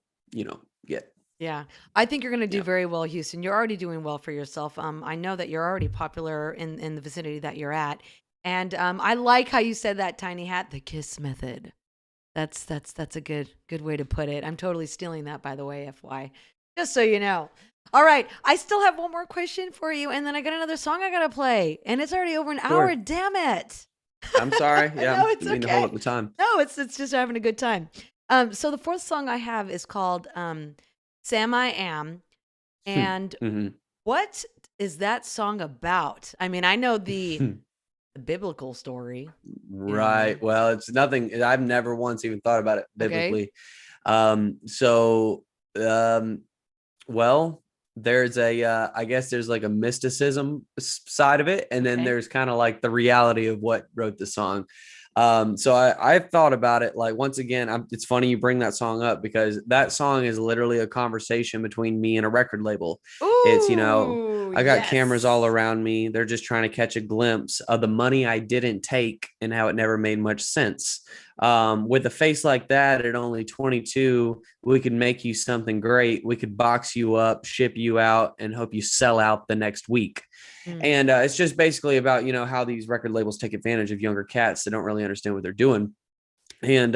get. Yeah, I think you're going to do Yeah. very well, Houston. You're already doing well for yourself. I know that you're already popular in the vicinity that you're at, and I like how you said that, Tiny Hat, the kiss method. That's a good way to put it. I'm totally stealing that, by the way, FY. Just so you know. All right, I still have one more question for you, and then I got another song I gotta play, and it's already over an hour. Sure. Damn it! I'm sorry. Yeah. No, it's I mean to hold okay. up the time. No, it's just having a good time. So the fourth song I have is called "Sam I Am," and Mm-hmm. what is that song about? I mean, I know the biblical story. Right. Well, it's nothing. I've never once even thought about it Okay. biblically. So, well, there's I guess there's like a mysticism side of it. And then Okay. there's kind of like the reality of what wrote the song. So I've thought about it. Like, once again, it's funny you bring that song up because that song is literally a conversation between me and a record label. It's, Ooh, I got cameras all yes. around me. They're just trying to catch a glimpse of the money I didn't take and how it never made much sense. With a face like that at only 22, we could make you something great. We could box you up, ship you out, and hope you sell out the next week. And it's just basically about, how these record labels take advantage of younger cats that don't really understand what they're doing. And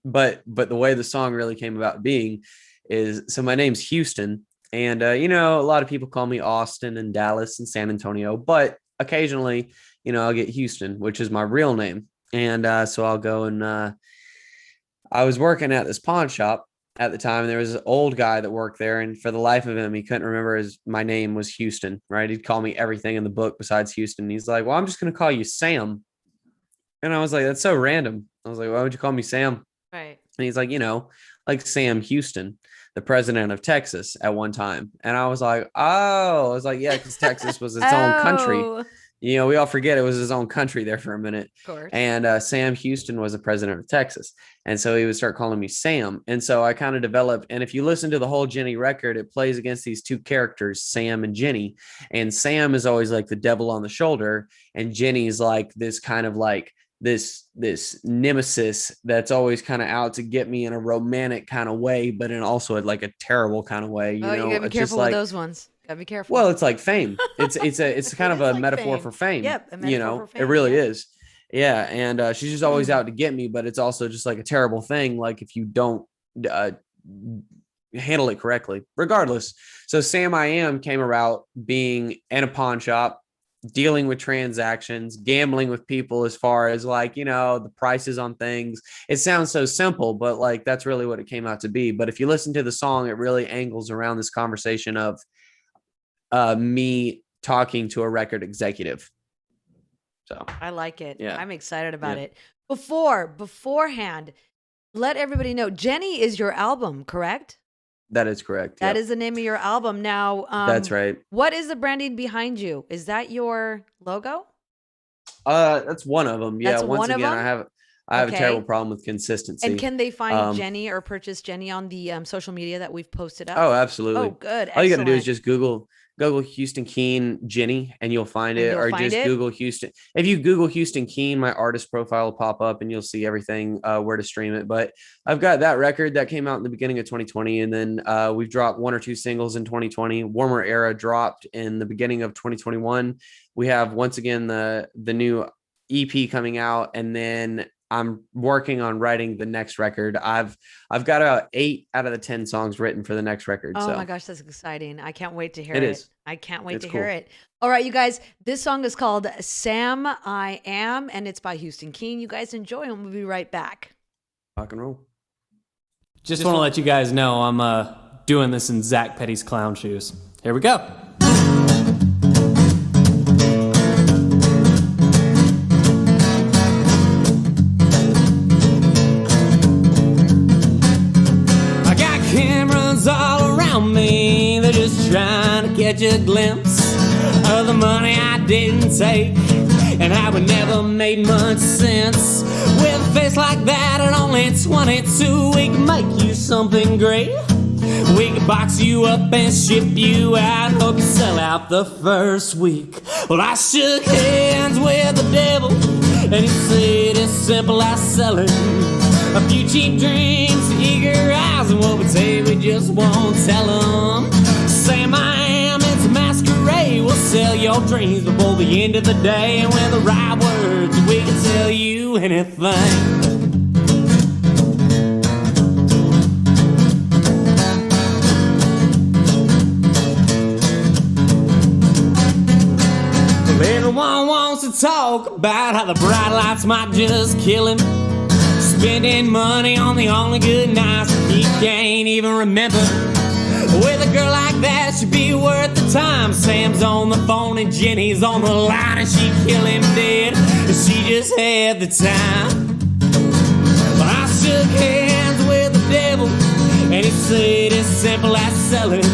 but the way the song really came about being is, so my name's Houston. And, a lot of people call me Austin and Dallas and San Antonio, but occasionally, I'll get Houston, which is my real name. And so I'll go and I was working at this pawn shop at the time. And there was an old guy that worked there. And for the life of him, he couldn't remember my name was Houston, right? He'd call me everything in the book besides Houston. He's like, well, I'm just going to call you Sam. And I was like, that's so random. I was like, why would you call me Sam? Right. And he's like, like Sam Houston, the president of Texas at one time. And I was like, oh, I was like, yeah, because Texas was its own country. Oh, We all forget it was his own country there for a minute. of course. And Sam Houston was the president of Texas. And so he would start calling me Sam. And so I kind of developed. And if you listen to the whole Jenny record, it plays against these two characters, Sam and Jenny. And Sam is always like the devil on the shoulder. And Jenny's like this kind of like this nemesis that's always kind of out to get me in a romantic kind of way, but in also like a terrible kind of way. You gotta be It's careful just with like, those ones. Gotta be careful. well, it's like fame. It's kind of It is a like metaphor fame. for fame. Yep, a metaphor for It fame, really yep. is. Yeah, and she's just always out to get me, but it's also just like a terrible thing. Like if you don't handle it correctly, regardless. So Sam I Am came about being in a pawn shop, dealing with transactions, gambling with people as far as like, the prices on things. It sounds so simple, but like that's really what it came out to be. But if you listen to the song, it really angles around this conversation of me talking to a record executive. So I like it. Yeah. I'm excited about Yeah. it. Beforehand, let everybody know Jenny is your album, correct? That is correct. That Yep. is the name of your album. Now, That's right. What is the branding behind you? Is that your logo? That's one of them. Yeah. That's Once one of again, them? I have a Okay. terrible problem with consistency. And can they find Um, Jenny or purchase Jenny on the social media that we've posted up? Oh, absolutely. Oh, good. All you got to do is Excellent. just Google Houston Keen Jenny, and you'll find And it. you'll Or find just it? Google Houston. If you Google Houston Keen, my artist profile will pop up, and you'll see everything where to stream it. But I've got that record that came out in the beginning of 2020, and then we've dropped one or two singles in 2020. Warmer Era dropped in the beginning of 2021. We have once again the new EP coming out, and then I'm working on writing the next record. I've got 8 out of the 10 songs written for the next record. Oh so my gosh, that's exciting. I can't wait to hear It it. is. I can't wait It's to hear cool. it. All right, you guys, this song is called Sam I Am, and it's by Houston Keen. You guys enjoy, and we'll be right back. Rock and roll. Just want to let you guys know I'm doing this in Zach Petty's clown shoes. Here we go. I got cameras all around me, they're just trying to catch a glimpse of the money I didn't take and how it never made much sense. With a face like that at only 22, we can make you something great. We can box you up and ship you out, hope you sell out the first week. Well, I shook hands with the devil, and he said it's simple as selling a few cheap drinks, eager eyes, and what we say we just won't tell them. Sam, I am, it's a masquerade. We'll sell your dreams before the end of the day, and with the right words, we can tell you anything. Everyone wants to talk about how the bright lights might just kill him. Spending money on the only good nights he can't even remember. With a girl like that, should be worth the time. Sam's on the phone and Jenny's on the line, and she'd kill him dead if she just had the time. But I shook hands with the devil, and he said it's simple as selling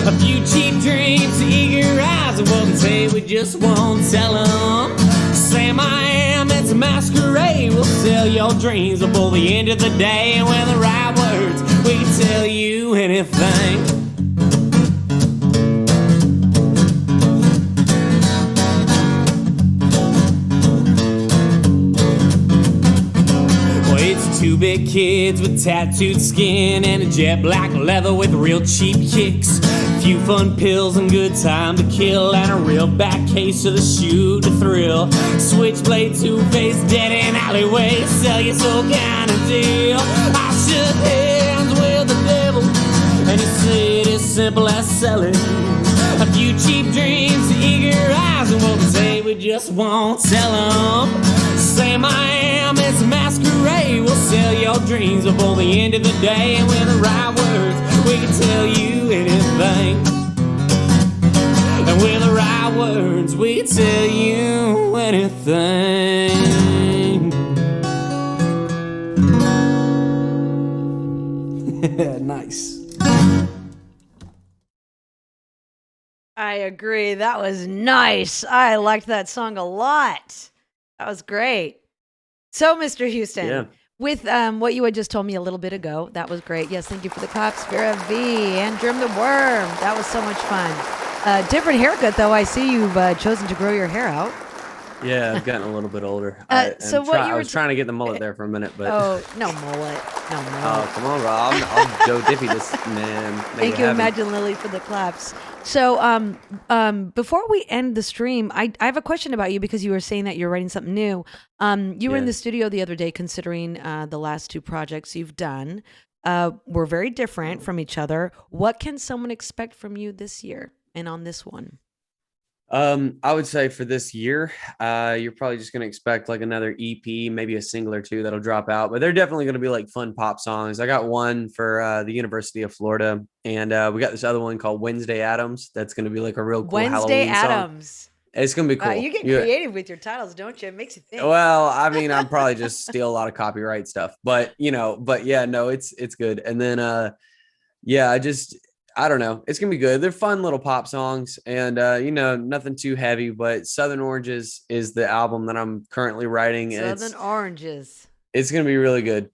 a few cheap drinks, eager eyes, and what we say we just won't tell them. Sam, I am, it's a masquerade. We'll sell your dreams before the end of the day, and with the right words, we can tell you anything. Well, it's two big kids with tattooed skin and a jet black leather with real cheap kicks. Few fun pills and good time to kill, and a real back case of the shoe to thrill. Switchblade, two-faced, dead-end alleyway, sell you some kind of deal. I shook hands with the devil, and he said it's simple as selling a few cheap dreams, eager eyes, and what we say we just won't tell them. Sam, I am, it's a masquerade. We'll sell your dreams before the end of the day, and with the right words, we can tell you anything. And with the right words, we can tell you anything. Nice. I agree. That was nice. I liked that song a lot. That was great. So, Mr. Houston, Yeah. with what you had just told me a little bit ago, that was great. Yes, thank you for the claps, Vera V. and Drum the Worm. That was so much fun. Different haircut, though. I see you've chosen to grow your hair out. Yeah, I've gotten a little bit older. So what you I were was trying to get the mullet there for a minute, but Oh, no mullet. No mullet. oh, come on, Rob. I'll Joe Diffie this man. Make Thank it you, happen. Imagine Lily, for the claps. So, before we end the stream, I have a question about you because you were saying that you're writing something new. You were in Yeah. the studio the other day considering the last two projects you've done. Were very different from each other. What can someone expect from you this year and on this one? I would say for this year, you're probably just gonna expect like another EP, maybe a single or two that'll drop out. But they're definitely gonna be like fun pop songs. I got one for the University of Florida, and we got this other one called Wednesday Adams. That's gonna be like a real cool Wednesday Halloween song. Adams. It's gonna be cool. You get creative with your titles, don't you? It makes you think. Well, I mean, I'm probably just steal a lot of copyright stuff, but yeah, no, it's good. And then yeah, I don't know. It's gonna be good. They're fun little pop songs, and nothing too heavy. But Southern Oranges is the album that I'm currently writing. And Southern Oranges. it's gonna be really good.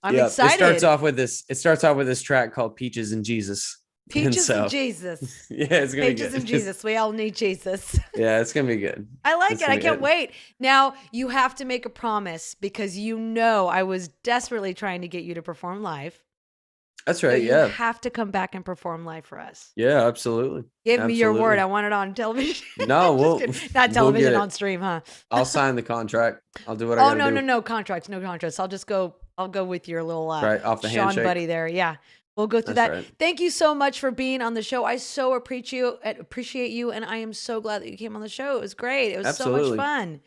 I'm Yep. excited. It starts off with this track called Peaches and Jesus. Peaches and so- Jesus. Yeah, it's gonna Peaches be good. and Jesus. We all need Jesus. Yeah, it's gonna be good. I like It's it. I gonna be can't good. wait. Now, you have to make a promise because I was desperately trying to get you to perform live. That's So right. you Yeah. have to come back and perform live for us. Yeah, absolutely. Give me your word. Absolutely. I want it on television. No, Just we'll kidding. we'll Not get television, it. on stream, huh? I'll sign the contract. I'll do what I Oh, gotta no, do. no, no contracts. No contracts. I'll go with your little Right off the Sean handshake. buddy there. Yeah. We'll go through That's that. right. Thank you so much for being on the show. I so appreciate you, and I am so glad that you came on the show. It was great. It was so Absolutely. much fun.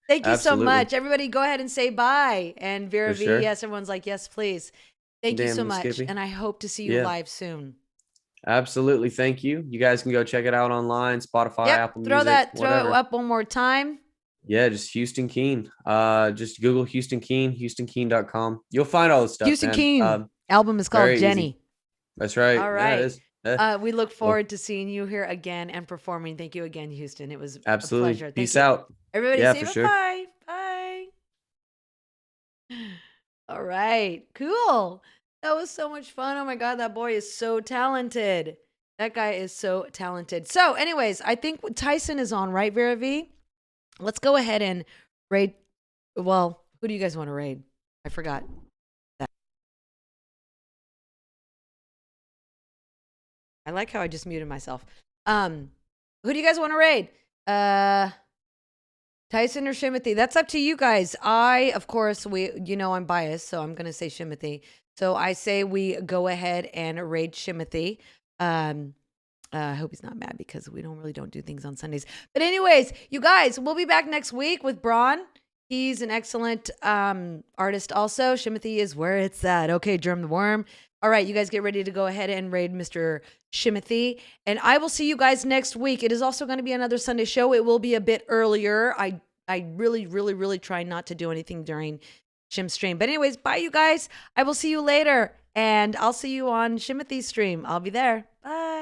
Thank you Absolutely. so much. Everybody go ahead and say bye. And Vera For V, sure. yes, everyone's like, yes, please. Thank you Damn, so Miss much. Skippy. And I hope to see you Yeah. live soon. Absolutely. Thank you. You guys can go check it out online, Spotify, Yep. Apple Throw Music, it whatever. up one more time. Yeah, just Houston Keen. Just Google Houston Keen, HoustonKeen.com. You'll find all the stuff, Houston man. Keen. Album is called Very easy. Jenny. That's right. All Yeah, it right. is. Yeah. We look Well, forward to seeing you here again and performing. Thank you again, Houston. It was a absolutely. pleasure. Thank Peace you. out. Everybody Yeah, say for sure. bye-bye. Bye. All right. Cool. That was so much fun. Oh my God, that boy is so talented. That guy is so talented. So, anyways, I think Tyson is on, right, Vera V? Let's go ahead and raid. Well, who do you guys want to raid? I forgot that. I like how I just muted myself. Who do you guys want to raid? Tyson or Shimothy? That's up to you guys. Of course, I'm biased, so I'm gonna say Shimothy. So I say we go ahead and raid Shimothy. I hope he's not mad because we don't do things on Sundays. But anyways, you guys, we'll be back next week with Braun. He's an excellent artist also. Shimothy is where it's at. Okay, Germ the Worm. All right, you guys get ready to go ahead and raid Mr. Shimothy. And I will see you guys next week. It is also going to be another Sunday show. It will be a bit earlier. I really, really, really try not to do anything during Shim stream. But anyways, bye, you guys. I will see you later. And I'll see you on Shimothy's stream. I'll be there. Bye.